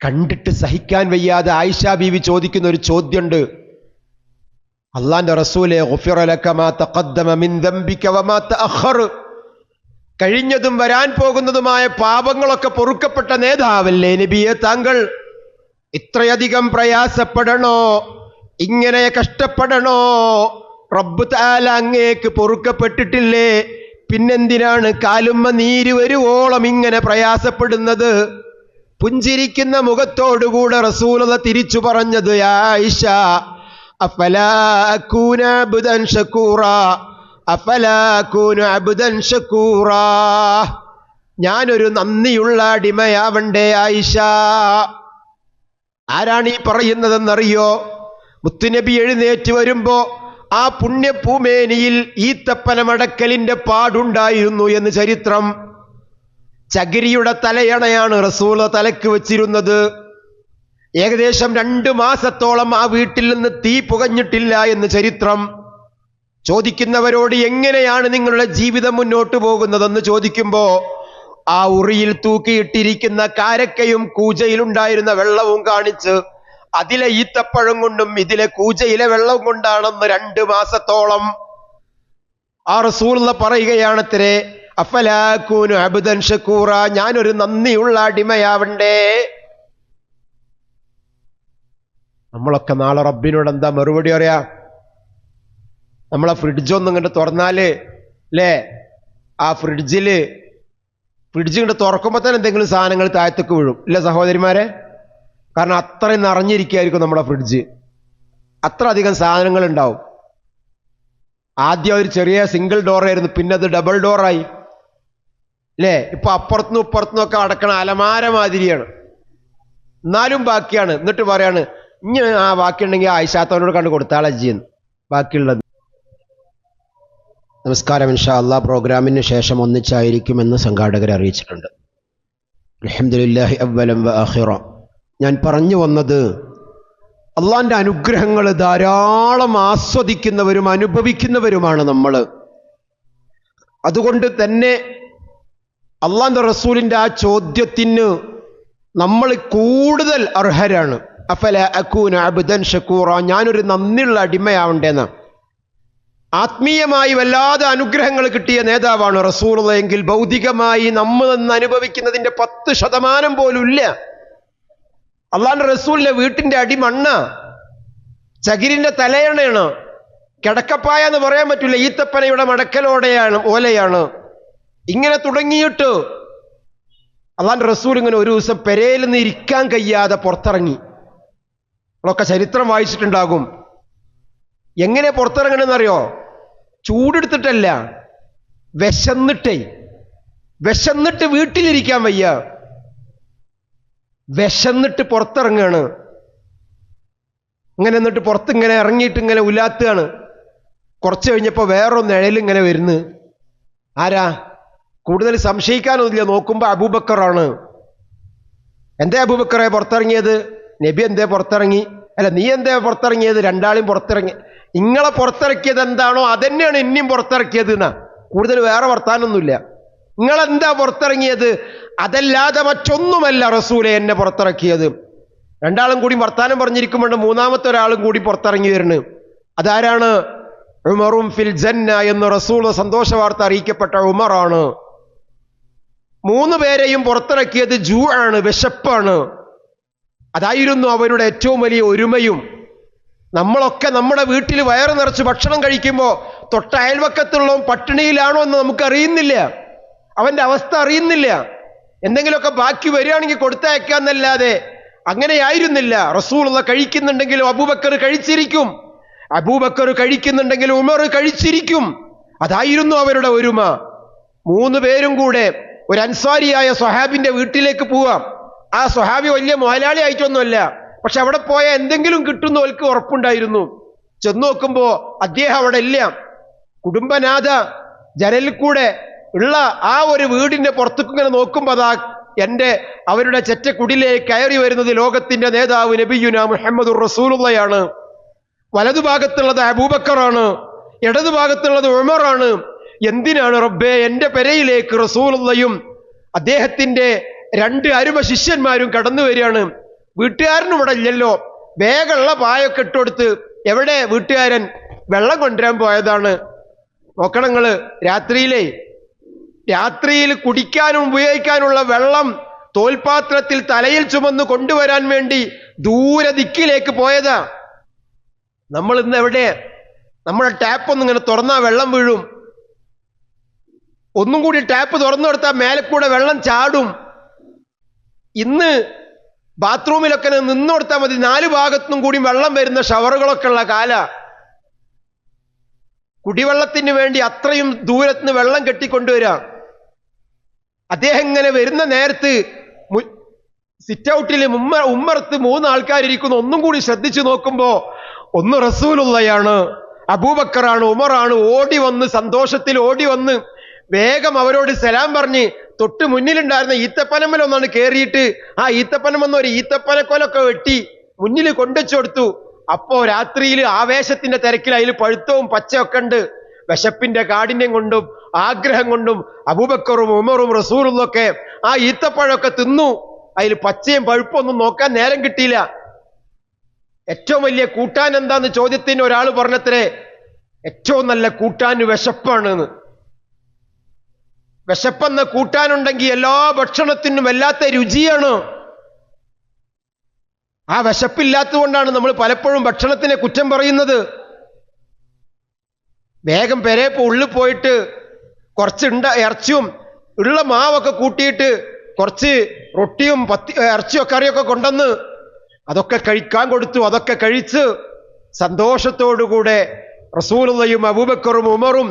കണ്ടിട്ട് സഹിക്കാൻ വയ്യാതെ ആയിഷ ബീവി ചോദിക്കുന്ന ഒരു ചോദ്യമുണ്ട്. അള്ളാന്റെ റസൂലെ ഗുഫിറ ലക മാ തഖദ്ദമ മിൻ ദംബിക വമാ തഅഖർ, കഴിഞ്ഞതും വരാൻ പോകുന്നതുമായ പാപങ്ങളൊക്കെ പൊറുക്കപ്പെട്ട നേതാവല്ലേ നബിയെ താങ്കൾ? ഇത്രയധികം പ്രയാസപ്പെടണോ, ഇങ്ങനെ കഷ്ടപ്പെടണോ? റബ്ബ് തആല അങ്ങേക്ക് പൊറുക്കപ്പെട്ടിട്ടില്ലേ? പിന്നെന്തിനാണ് കാലുമ്മ നീര് വരുവോളം ഇങ്ങനെ പ്രയാസപ്പെടുന്നത്? പുഞ്ചിരിക്കുന്ന മുഖത്തോടുകൂടെ റസൂലുള്ളാഹി തിരിച്ചു പറഞ്ഞത്, യാ ആയിഷ അഫലാ അകൂന അബ്ദൻ ശകൂറാ, അഫലാ അകൂന അബ്ദൻ ശകൂറാ, ഞാനൊരു നന്ദിയുള്ള അടിമയാവണ്ടേ ആയിഷ? ആരാണ് ഈ പറയുന്നതെന്നറിയോ? മുത്തുനബി എഴുന്നേറ്റ് വരുമ്പോ ആ പുണ്യഭൂമേനിയിൽ ഈത്തപ്പനമടക്കലിന്റെ പാടുണ്ടായിരുന്നു എന്ന് ചരിത്രം. ചകിരിയുടെ തലയണയാണ് റസൂല് തലക്ക് വെച്ചിരുന്നത്. ഏകദേശം 2 മാസത്തോളം ആ വീട്ടിൽ നിന്ന് തീ പുകഞ്ഞിട്ടില്ല എന്ന് ചരിത്രം. ചോദിക്കുന്നവരോട് എങ്ങനെയാണ് നിങ്ങളുടെ ജീവിതം മുന്നോട്ട് പോകുന്നതെന്ന് ചോദിക്കുമ്പോ ആ ഉറിയിൽ തൂക്കിയിട്ടിരിക്കുന്ന കാരക്കയും കൂജയിലുണ്ടായിരുന്ന വെള്ളവും കാണിച്ച് അതിലെ ഈത്തപ്പഴം കൊണ്ടും ഇതിലെ കൂജയിലെ വെള്ളം കൊണ്ടാണെന്ന് 2 മാസത്തോളം ആ റസൂലുള്ളാഹി പറയുകയാണത്രേ, അഫലാ അകൂനു അബ്ദൻ ശകൂറ, ഞാനൊരു നന്ദിയുള്ള അടിമയാവണ്ടേ? നമ്മളൊക്കെ നാളെ റബ്ബിനോട് എന്താ മറുപടി പറയാ? നമ്മളെ ഫ്രിഡ്ജൊന്നും ഇങ്ങോട്ട് തുറന്നാല് അല്ലേ, ആ ഫ്രിഡ്ജ് ഇങ്ങോട്ട് തുറക്കുമ്പോ തന്നെ എന്തെങ്കിലും സാധനങ്ങൾ താഴത്തേക്ക് വീഴും ഇല്ല സഹോദരിമാരെ? കാരണം അത്രയും നിറഞ്ഞിരിക്കുകയായിരിക്കും നമ്മുടെ ഫ്രിഡ്ജ്, അത്ര അധികം സാധനങ്ങൾ ഉണ്ടാവും. ആദ്യം ഒരു ചെറിയ സിംഗിൾ ഡോറായിരുന്നു, പിന്നെ അത് ഡബിൾ ഡോറായി അല്ലേ. ഇപ്പൊ അപ്പുറത്തുനിന്നും ഇപ്പുറത്തുനിന്നും ഒക്കെ അടക്കണ അലമാര മാതിരിയാണ്, എന്നാലും ബാക്കിയാണ്. എന്നിട്ട് പറയാണ്, ഇനി ആ ബാക്കിയുണ്ടെങ്കിൽ ആയിഷാത്തവനോട് കണ്ട് കൊടുത്താളെ ചെയ്യുന്നു ബാക്കിയുള്ളത്. നമസ്കാരം. ഇൻഷാ അല്ലാഹ് പ്രോഗ്രാമിന് ശേഷം ഒന്നിച്ചായിരിക്കുമെന്ന് സംഘാടകർ അറിയിച്ചിട്ടുണ്ട്. അൽഹംദുലില്ലാഹി അവ്വലൻ വ ആഖിറ. ഞാൻ പറഞ്ഞു വന്നത്, അള്ളാഹിൻ്റെ അനുഗ്രഹങ്ങൾ ധാരാളം ആസ്വദിക്കുന്നവരും അനുഭവിക്കുന്നവരുമാണ് നമ്മൾ. അതുകൊണ്ട് തന്നെ അള്ളാഹിൻ്റെ റസൂലിൻ്റെ ആ ചോദ്യത്തിന് നമ്മൾ കൂടുതൽ അർഹരാണ്. അഫല അകൂന അബ്ദൻ ഷക്കൂറ, ഞാനൊരു നന്ദിയുള്ള അടിമയാവണ്ടേന്ന്. ആത്മീയമായി വല്ലാതെ അനുഗ്രഹങ്ങൾ കിട്ടിയ നേതാവാണ് റസൂലുള്ളാഹി എങ്കിൽ ഭൗതികമായി നമ്മൾ ഇന്ന് അനുഭവിക്കുന്നതിൻ്റെ 10% പോലും ഇല്ല. അള്ളാഹിൻ്റെ റസൂലിൻ്റെ വീട്ടിൻ്റെ അടി മണ്ണ, ചകിരിൻ്റെ തലയണയാണ്, കിടക്കപ്പായ എന്ന് പറയാൻ പറ്റില്ല, ഈത്തപ്പനയുടെ മടക്കലോടെയാണ്, ഓലയാണ്. ഇങ്ങനെ തുടങ്ങിയിട്ട് അള്ളാഹിൻ്റെ റസൂൽ ഇങ്ങനെ ഒരു ദിവസം പെരയിൽ നിന്ന് ഇരിക്കാൻ കഴിയാതെ പുറത്തിറങ്ങി. നമ്മളൊക്കെ ചരിത്രം വായിച്ചിട്ടുണ്ടാകും. എങ്ങനെ പുറത്തിറങ്ങണമെന്നറിയോ? ചൂടെടുത്തിട്ടല്ല, വിശന്നിട്ട് വീട്ടിലിരിക്കാൻ വയ്യ, വിശന്നിട്ട് പുറത്തിറങ്ങാണ്. ഇങ്ങനെ എന്നിട്ട് പുറത്തിങ്ങനെ ഇറങ്ങിയിട്ട് ഇങ്ങനെ ഉലാത്തുകയാണ്. കുറച്ച് കഴിഞ്ഞപ്പോൾ വേറൊന്ന് നിഴലിങ്ങനെ വരുന്നു. ആരാ? കൂടുതൽ സംശയിക്കാനൊന്നുമില്ല, നോക്കുമ്പോൾ അബൂബക്കറാണ്. എന്തേ അബൂബക്കറെ പുറത്തിറങ്ങിയത്? നബി എന്തേ പുറത്തിറങ്ങി? അല്ല, നീ എന്തേ പുറത്തിറങ്ങിയത്? രണ്ടാളും പുറത്തിറങ്ങി. നിങ്ങളെ പുറത്തിറക്കിയത് എന്താണോ അതന്നെയാണ് എന്നെയും പുറത്തിറക്കിയത് എന്നാ. കൂടുതൽ വേറെ വർത്താനൊന്നുമില്ല. നിങ്ങളെന്താ പുറത്തിറങ്ങിയത്? അതല്ലാതെ മറ്റൊന്നുമല്ല റസൂലെ എന്നെ പുറത്തിറക്കിയത്. രണ്ടാളും കൂടി വർത്താനം പറഞ്ഞിരിക്കുമ്പോൾ മൂന്നാമത്തെ ഒരാളും കൂടി പുറത്തിറങ്ങി വരുന്നു. അതാരാണ്? ഉമറും ഫിൽ ജന്ന എന്ന് റസൂൽ സന്തോഷ വാർത്ത അറിയിക്കപ്പെട്ട ഉമറാണ്. 3 പേരെയും പുറത്തിറക്കിയത് ജൂ ആണ്, വിശപ്പാണ്. അതായിരുന്നു അവരുടെ ഏറ്റവും വലിയ ഒരുമയും. നമ്മളൊക്കെ നമ്മുടെ വീട്ടിൽ വയറ് നിറച്ച് ഭക്ഷണം കഴിക്കുമ്പോൾ തൊട്ട അയൽവക്കത്തുള്ളവൻ പട്ടിണിയിലാണോ എന്ന് നമുക്കറിയുന്നില്ല, അവൻ്റെ അവസ്ഥ അറിയുന്നില്ല. എന്തെങ്കിലുമൊക്കെ ബാക്കി വരികയാണെങ്കിൽ കൊടുത്തയക്കാന്നല്ലാതെ അങ്ങനെയായിരുന്നില്ല. റസൂലുള്ള കഴിക്കുന്നുണ്ടെങ്കിലും അബൂബക്കർ കഴിച്ചിരിക്കും, അബൂബക്കർ കഴിക്കുന്നുണ്ടെങ്കിൽ ഉമർ കഴിച്ചിരിക്കും. അതായിരുന്നു അവരുടെ ഒരുമ. 3 പേരും കൂടെ ഒരു അൻസാരിയായ സ്വഹാബിന്റെ വീട്ടിലേക്ക് പോവാം. ആ സ്വഹാബി വലിയ മുതലാളി ആയിട്ടൊന്നുമല്ല, പക്ഷെ അവിടെ പോയാൽ എന്തെങ്കിലും കിട്ടുന്ന അവർക്ക് ഉറപ്പുണ്ടായിരുന്നു. ചെന്ന് നോക്കുമ്പോ അദ്ദേഹം അവിടെ ഇല്ല. കുടുംബനാഥ ജനലിൽ കൂടെ ഉള്ള ആ ഒരു വീടിന്റെ പുറത്തേക്ക് ഇങ്ങനെ നോക്കുമ്പോ അതാ അവരുടെ ചെറ്റക്കുടിലേക്ക് കയറി വരുന്നത് ലോകത്തിന്റെ നേതാവ് നബിയുന മുഹമ്മദുർ റസൂലുള്ളയാണ്. വലതുഭാഗത്തുള്ളത് അബൂബക്കറാണ്, ഇടതുഭാഗത്തുള്ളത് ഉമറാണ്. എന്തിനാണ് റബ്ബേ എൻ്റെ പെരയിലേക്ക് റസൂലുള്ളയും അദ്ദേഹത്തിന്റെ 2 അരുമ ശിഷ്യന്മാരും കടന്നു വരികയാണ്. വീട്ടുകാരനും ഇവിടെ ഇല്ലല്ലോ. വേഗമുള്ള പായൊക്കെ ഇട്ടുകൊടുത്ത്, എവിടെ വീട്ടുകാരൻ? വെള്ളം കൊണ്ടുവരാൻ പോയതാണ്. നോക്കണം നിങ്ങള്, രാത്രിയിൽ കുടിക്കാനും ഉപയോഗിക്കാനുള്ള വെള്ളം തോൽപാത്രത്തിൽ തലയിൽ ചുമന്ന് കൊണ്ടുവരാൻ വേണ്ടി ദൂരെ ദിക്കിലേക്ക് പോയതാ. നമ്മൾ ഇന്ന് എവിടെ? നമ്മുടെ ടാപ്പ് ഒന്നും ഇങ്ങനെ തുറന്നാ വെള്ളം വീഴും. ഒന്നും കൂടി ടാപ്പ് തുറന്നു കൊടുത്താൽ മേലെ കൂടെ വെള്ളം ചാടും. ഇന്ന് ബാത്റൂമിലൊക്കെ നിന്ന് കൊടുത്താൽ മതി, 4 ഭാഗത്തും കൂടി വെള്ളം വരുന്ന ഷവറുകളൊക്കെ ഉള്ള കാല. കുടിവെള്ളത്തിന് വേണ്ടി അത്രയും ദൂരത്തുനിന്ന് വെള്ളം കെട്ടിക്കൊണ്ടുവരാം. അദ്ദേഹം ഇങ്ങനെ വരുന്ന നേരത്ത് സിറ്റ് ഔട്ടിൽ ഉമ്മറത്ത് 3 ആൾക്കാരിയ്ക്കുന്നു. ഒന്നും കൂടി ശ്രദ്ധിച്ചു നോക്കുമ്പോ ഒന്ന് റസൂലുള്ളയാണ്, അബൂബക്കറാണ്, ഉമറാണ്. ഓടി വന്ന്, സന്തോഷത്തിൽ ഓടി വന്ന് വേഗം അവരോട് സലാം പറഞ്ഞ് തൊട്ട് മുന്നിലുണ്ടായിരുന്ന ഈത്തപ്പനമ്മലൊന്നാണ് കയറിയിട്ട് ആ ഈത്തപ്പനമെന്ന ഒരു ഈത്തപ്പനക്കൊലൊക്കെ വെട്ടി മുന്നിൽ കൊണ്ടുവച്ചു കൊടുത്തു. അപ്പോ രാത്രിയിൽ ആവേശത്തിന്റെ തിരക്കിൽ അതിൽ പഴുത്തവും പച്ചയൊക്കെ ഉണ്ട്. വിശപ്പിന്റെ കാഠിന്യം കൊണ്ടും ആഗ്രഹം കൊണ്ടും അബൂബക്കറും ഉമറും റസൂലുള്ളൊക്കെ ആ ഈത്തപ്പഴമൊക്കെ തിന്നു. അതിൽ പച്ചയും പഴുപ്പൊന്നും നോക്കാൻ നേരം കിട്ടിയില്ല. ഏറ്റവും വലിയ കൂട്ടാൻ എന്താന്ന് ചോദ്യത്തിന് ഒരാൾ പറഞ്ഞത്രേ, ഏറ്റവും നല്ല കൂട്ടാൻ വിശപ്പാണ്. വിശപ്പെന്ന കൂട്ടാനുണ്ടെങ്കിൽ എല്ലാ ഭക്ഷണത്തിനും വല്ലാത്ത രുചിയാണ്. ആ വിശപ്പില്ലാത്തതുകൊണ്ടാണ് നമ്മൾ പലപ്പോഴും ഭക്ഷണത്തിനെ കുറ്റം പറയുന്നത്. വേഗം പെരേപ്പ് ഉള്ളിൽ പോയിട്ട് കുറച്ച് ഇറച്ചിയും ഉള്ള മാവൊക്കെ കൂട്ടിയിട്ട് കുറച്ച് റൊട്ടിയും ഇറച്ചിയോ കറിയൊക്കെ കൊണ്ടുവന്ന് അതൊക്കെ കഴിക്കാൻ കൊടുത്തു. അതൊക്കെ കഴിച്ച് സന്തോഷത്തോടുകൂടെ റസൂലുള്ളയും അബൂബക്കറും ഉമറും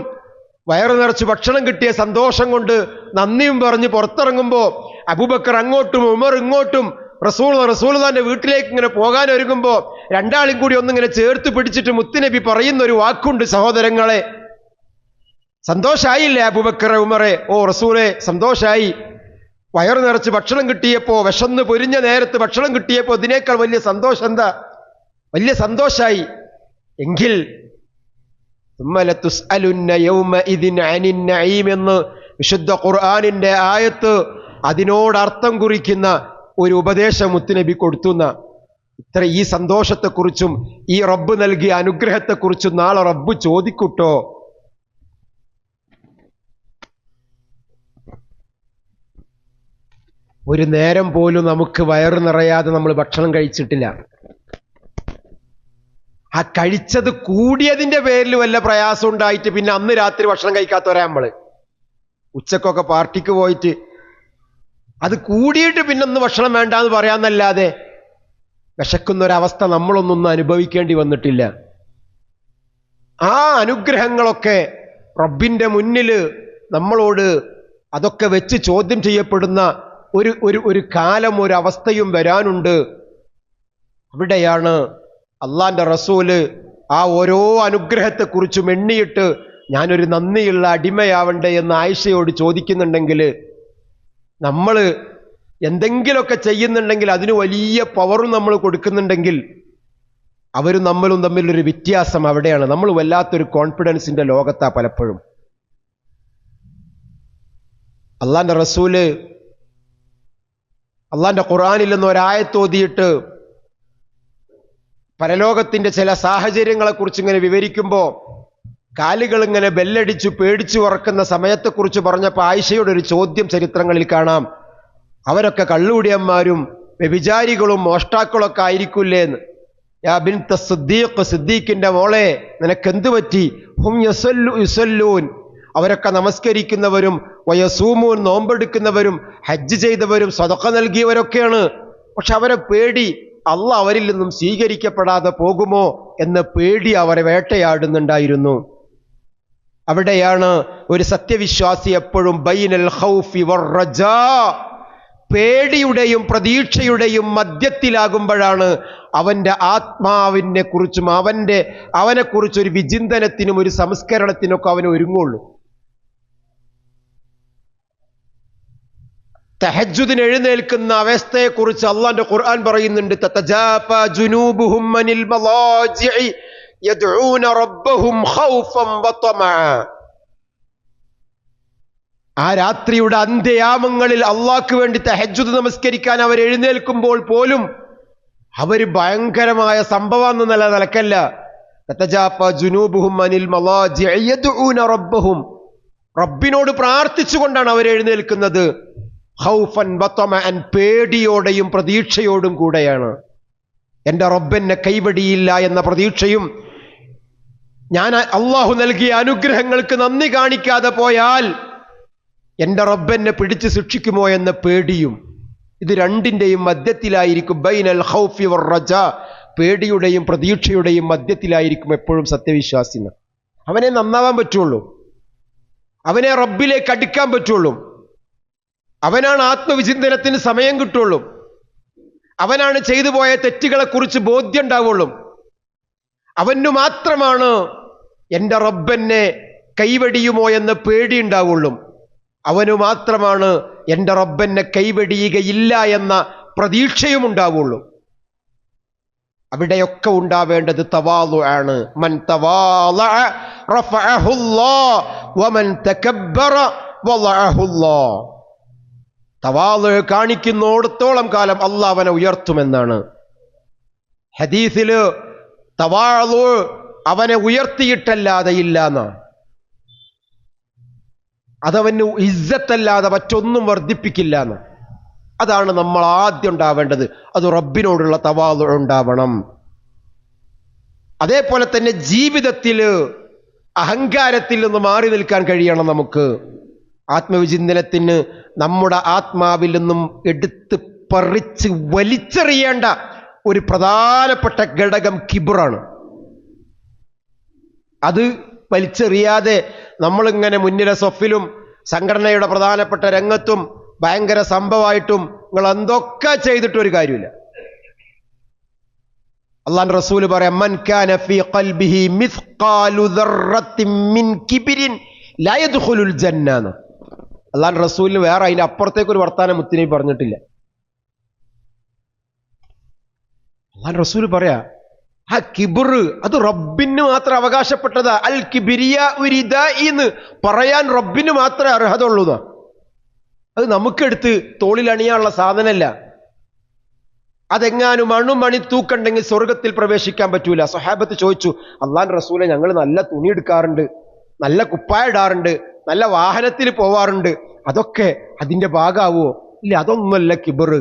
വയറു നിറച്ച് ഭക്ഷണം കിട്ടിയ സന്തോഷം കൊണ്ട് നന്ദിയും പറഞ്ഞ് പുറത്തിറങ്ങുമ്പോൾ അബൂബക്കർ അങ്ങോട്ടും ഉമർ ഇങ്ങോട്ടും റസൂലുള്ളാഹിന്റെ വീട്ടിലേക്ക് ഇങ്ങനെ പോകാൻ ഒരുങ്ങുമ്പോൾ രണ്ടാളും കൂടി ഒന്നിങ്ങനെ ചേർത്ത് പിടിച്ചിട്ട് മുത്തുനബി പറയുന്ന ഒരു വാക്കുണ്ട്, സഹോദരങ്ങളെ, സന്തോഷായില്ലേ അബൂബക്കർ, ഉമറെ? ഓ റസൂലെ, സന്തോഷായി. വയറു നിറച്ച് ഭക്ഷണം കിട്ടിയപ്പോ, വിശന്ന് പൊരിഞ്ഞ നേരത്ത് ഭക്ഷണം കിട്ടിയപ്പോ ഇതിനേക്കാൾ വലിയ സന്തോഷം എന്താ? വലിയ സന്തോഷായി. എങ്കിൽ എന്ന് വിശുദ്ധ ഖുർആനിന്റെ ആയത്ത് അതിനോടർത്ഥം കുറിക്കുന്ന ഒരു ഉപദേശം മുത്തുനബി കൊടുത്തുന്ന ഇത്ര ഈ സന്തോഷത്തെക്കുറിച്ചും ഈ റബ്ബ് നൽകിയ അനുഗ്രഹത്തെക്കുറിച്ചും നാളെ റബ്ബ് ചോദിക്കൂട്ടോ. ഒരു നേരം പോലും നമുക്ക് വയറ് നിറയാതെ നമ്മൾ ഭക്ഷണം കഴിച്ചിട്ടില്ല. ആ കഴിച്ചത് കൂടിയതിന്റെ പേരിൽ വല്ല പ്രയാസം ഉണ്ടായിട്ട് പിന്നെ അന്ന് രാത്രി ഭക്ഷണം കഴിക്കാത്തവരാ നമ്മള്. ഉച്ചക്കൊക്കെ പാർട്ടിക്ക് പോയിട്ട് അത് കൂടിയിട്ട് പിന്നെ ഒന്ന് ഭക്ഷണം വേണ്ടാന്ന് പറയാന്നല്ലാതെ വിശക്കുന്നൊരവസ്ഥ നമ്മളൊന്നും അനുഭവിക്കേണ്ടി വന്നിട്ടില്ല. ആ അനുഗ്രഹങ്ങളൊക്കെ റബ്ബിന്റെ മുന്നിൽ നമ്മളോട് അതൊക്കെ വെച്ച് ചോദ്യം ചെയ്യപ്പെടുന്ന ഒരു കാലം, ഒരു അവസ്ഥയും വരാനുണ്ട്. അവിടെയാണ് അള്ളാന്റെ റസൂല് ആ ഓരോ അനുഗ്രഹത്തെക്കുറിച്ചും എണ്ണിയിട്ട് ഞാനൊരു നന്ദിയുള്ള അടിമയാവണ്ടേ എന്ന് ആയിഷയോട് ചോദിക്കുന്നുണ്ടെങ്കിൽ, നമ്മൾ എന്തെങ്കിലുമൊക്കെ ചെയ്യുന്നുണ്ടെങ്കിൽ അതിന് വലിയ പവറും നമ്മൾ കൊടുക്കുന്നുണ്ടെങ്കിൽ അവരും നമ്മളും തമ്മിലൊരു വ്യത്യാസം അവിടെയാണ്. നമ്മൾ വല്ലാത്തൊരു കോൺഫിഡൻസിന്റെ ലോകത്താ പലപ്പോഴും. അള്ളാന്റെ റസൂല് അള്ളാന്റെ ഖുർആനിൽ നിന്ന് ഒരായത്തോതിയിട്ട് പരലോകത്തിന്റെ ചില സാഹചര്യങ്ങളെ കുറിച്ച് ഇങ്ങനെ വിവരിക്കുമ്പോൾ കാലുകൾ ഇങ്ങനെ ബെല്ലടിച്ചു പേടിച്ചു ഉറക്കുന്ന സമയത്തെക്കുറിച്ച് പറഞ്ഞപ്പോൾ ആയിഷയുടെ ഒരു ചോദ്യം ചരിത്രങ്ങളിൽ കാണാം. അവരൊക്കെ കള്ളുകുടിയന്മാരും വ്യഭിചാരികളും മോഷ്ടാക്കളൊക്കെ ആയിരിക്കില്ലേന്ന്. യാ ബിൻത സിദ്ദീഖ്, സിദ്ദീഖിന്റെ മോളെ നിനക്കെന്ത് പറ്റി? ഹും യുസല്ലൂൻ, അവരൊക്കെ നമസ്കരിക്കുന്നവരും വയസൂമൂൻ, നോമ്പെടുക്കുന്നവരും ഹജ്ജ് ചെയ്തവരും സദഖ നൽകിയവരൊക്കെയാണ്. പക്ഷെ അവരെ പേടി അള്ളാഹ് അവരിൽ നിന്നും സ്വീകരിക്കപ്പെടാതെ പോകുമോ എന്ന പേടി അവരെ വേട്ടയാടുന്നുണ്ടായിരുന്നു. അവിടെയാണ് ഒരു സത്യവിശ്വാസി എപ്പോഴും ബൈനൽ ഖൗഫി വറജാ, പേടിയുടെയും പ്രതീക്ഷയുടെയും മധ്യത്തിലാകുമ്പോഴാണ് അവന്റെ ആത്മാവിനെ കുറിച്ചും അവനെക്കുറിച്ചൊരു വിചിന്തനത്തിനും ഒരു സംസ്കരണത്തിനൊക്കെ അവന് ഒരുങ്ങുള്ളൂ. തഹജ്ജുദിന് എഴുന്നേൽക്കുന്ന അവസ്ഥയെക്കുറിച്ച് അള്ളാന്റെ ഖുർആൻ പറയുന്നുണ്ട്. തതജാഫാ ജുനൂബുഹും അനിൽ മളാജിഇ യദ്ഊന റബ്ബഹും ഖൗഫൻ വതമഅ. ആ രാത്രിയുടെ അന്ത്യയാമങ്ങളിൽ അള്ളാഹ്ക്ക് വേണ്ടി തഹജ്ജുദ് നമസ്കരിക്കാൻ അവർ എഴുന്നേൽക്കുമ്പോൾ പോലും അവര് ഭയങ്കരമായ സംഭവം എന്ന നിലക്കല്ല. തതജാഫാ ജുനൂബുഹും അനിൽ മളാജിഇ യദ്ഊന റബ്ബഹും, റബ്ബിനോട് പ്രാർത്ഥിച്ചുകൊണ്ടാണ് അവർ എഴുന്നേൽക്കുന്നത്. ഖൗഫൻ വതമഅൻ, പേടിയോടെയും പ്രതീക്ഷയോടും കൂടെയാണ്. എൻ്റെ റബ്ബെന്നെ കൈവടിയില്ല എന്ന പ്രതീക്ഷയും ഞാൻ അള്ളാഹു നൽകിയ അനുഗ്രഹങ്ങൾക്ക് നന്ദി കാണിക്കാതെ പോയാൽ എൻ്റെ റബ്ബെന്നെ പിടിച്ച് ശിക്ഷിക്കുമോ എന്ന പേടിയും. ഇത് രണ്ടിൻ്റെയും മധ്യത്തിലായിരിക്കും. ബൈനൽ ഖൗഫി വറജാ, പേടിയുടെയും പ്രതീക്ഷയുടെയും മധ്യത്തിലായിരിക്കും എപ്പോഴും സത്യവിശ്വാസിന്. അവനെ നന്നാവാൻ പറ്റുള്ളൂ, അവനെ റബ്ബിലേക്ക് അടുക്കാൻ പറ്റുള്ളൂ, അവനാണ് ആത്മവിചിന്തനത്തിന് സമയം കിട്ടുള്ളൂ, അവനാണ് ചെയ്തു പോയ തെറ്റുകളെ കുറിച്ച് ബോധ്യം ഉണ്ടാവുള്ളൂ, അവനു മാത്രമാണ് എൻ്റെ റബ്ബെന്നെ കൈവടിയുമോ എന്ന പേടി ഉണ്ടാവുള്ളൂ, അവനു മാത്രമാണ് എൻ്റെ റബ്ബെന്നെ കൈവടിയുകയില്ല എന്ന പ്രതീക്ഷയും ഉണ്ടാവുള്ളൂ. അവിടെയൊക്കെ ഉണ്ടാവേണ്ടത് തവാളു ആണ്. മൻ തവാളഅ റഫഅഹുല്ലാഹ് വമൻ തകബ്ബറ വളഅഹുല്ലാഹ്. തവാളു കാണിക്കുന്നിടത്തോളം കാലം അള്ളാഹ് അവനെ ഉയർത്തുമെന്നാണ് ഹദീസില്. തവാളു അവനെ ഉയർത്തിയിട്ടല്ലാതെ ഇല്ല എന്നാണ്. അതവന് ഇസ്സത്തല്ലാതെ മറ്റൊന്നും വർദ്ധിപ്പിക്കില്ല എന്ന്. അതാണ് നമ്മൾ ആദ്യം ഉണ്ടാവേണ്ടത്. അത് റബ്ബിനോടുള്ള തവാളു ഉണ്ടാവണം. അതേപോലെ തന്നെ ജീവിതത്തിൽ അഹങ്കാരത്തിൽ നിന്ന് മാറി നിൽക്കാൻ കഴിയണം നമുക്ക്. ആത്മവിചിന്തനത്തിന് നമ്മുടെ ആത്മാവിൽ നിന്നും എടുത്ത് പറിച്ച് വലിച്ചെറിയേണ്ട ഒരു പ്രധാനപ്പെട്ട ഘടകം കിബ്റാണ്. അത് വലിച്ചെറിയാതെ നമ്മളിങ്ങനെ മുന്നിലെ സൊഫിലും സംഘടനയുടെ പ്രധാനപ്പെട്ട രംഗത്തും ഭയങ്കര സംഭവമായിട്ടും നിങ്ങൾ എന്തൊക്കെ ചെയ്തിട്ടൊരു കാര്യമില്ല. അല്ലാഹുവിന്റെ റസൂൽ പറയാം, മൻ കാന ഫീ ഖൽബിഹി മിസ്ഖാലു ദർറത്തിൻ മിൻ കിബ്രിൻ ലാ യദ്ഖുലുൽ ജന്ന എന്ന്. അള്ളാഹുവിന്റെ റസൂലിന് വേറെ അതിന്റെ അപ്പുറത്തേക്ക് ഒരു വർത്താനം മുത്തിനെ പറഞ്ഞിട്ടില്ല. അള്ളാഹുവിന്റെ റസൂൽ പറയാ ആ കിബർ അത് റബ്ബിന് മാത്രം അവകാശപ്പെട്ടതാ. അൽ കിബിരിയ എന്ന് പറയാൻ റബ്ബിന് മാത്രമേ അർഹത ഉള്ളൂന്നാ. അത് നമുക്കെടുത്ത് തോളിൽ അണിയാനുള്ള സാധനമല്ല. അതെങ്ങാനും അണുമണി തൂക്കണ്ടെങ്കിൽ സ്വർഗത്തിൽ പ്രവേശിക്കാൻ പറ്റൂല. സ്വഹാബത്ത് ചോദിച്ചു, അള്ളാഹുവിന്റെ റസൂലെ, ഞങ്ങൾ നല്ല തുണി എടുക്കാറുണ്ട്, നല്ല കുപ്പായ ഇടാറുണ്ട്, നല്ല വാഹനത്തിൽ പോവാറുണ്ട്, അതൊക്കെ അതിന്റെ ഭാഗമാവോ? ഇല്ല, അതൊന്നുമല്ല കിബർ.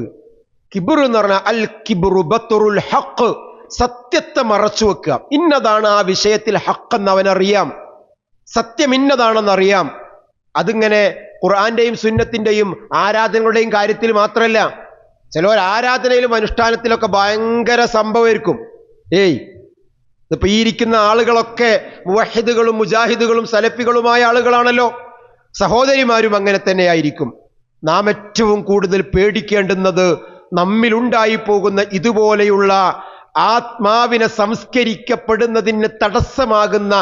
കിബർ എന്ന് പറഞ്ഞാൽ അൽ കിബ്റു ബത്റുൽ ഹഖ്, സത്യത്തെ മറച്ചു വെക്കുക. ഇന്നതാണ് ആ വിഷയത്തിൽ ഹഖെന്ന് അവനറിയാം, സത്യം ഇന്നതാണെന്നറിയാം. അതിങ്ങനെ ഖുർആന്റെയും സുന്നത്തിന്റെയും ആരാധനകളുടെയും കാര്യത്തിൽ മാത്രമല്ല, ചിലർ ആരാധനയിലും അനുഷ്ഠാനത്തിലൊക്കെ ഭയങ്കര സംഭവമായിരിക്കും. ഇതിപ്പോ ഈ ഇരിക്കുന്ന ആളുകളൊക്കെ മുവഹിദുകളും മുജാഹിദുകളും സലഫികളുമായ ആളുകളാണല്ലോ. സഹോദരിമാരും അങ്ങനെ തന്നെ ആയിരിക്കും. നാം ഏറ്റവും കൂടുതൽ പേടിക്കേണ്ടുന്നത് നമ്മിലുണ്ടായി പോകുന്ന ഇതുപോലെയുള്ള ആത്മാവിനെ സംസ്കരിക്കപ്പെടുന്നതിന് തടസ്സമാകുന്ന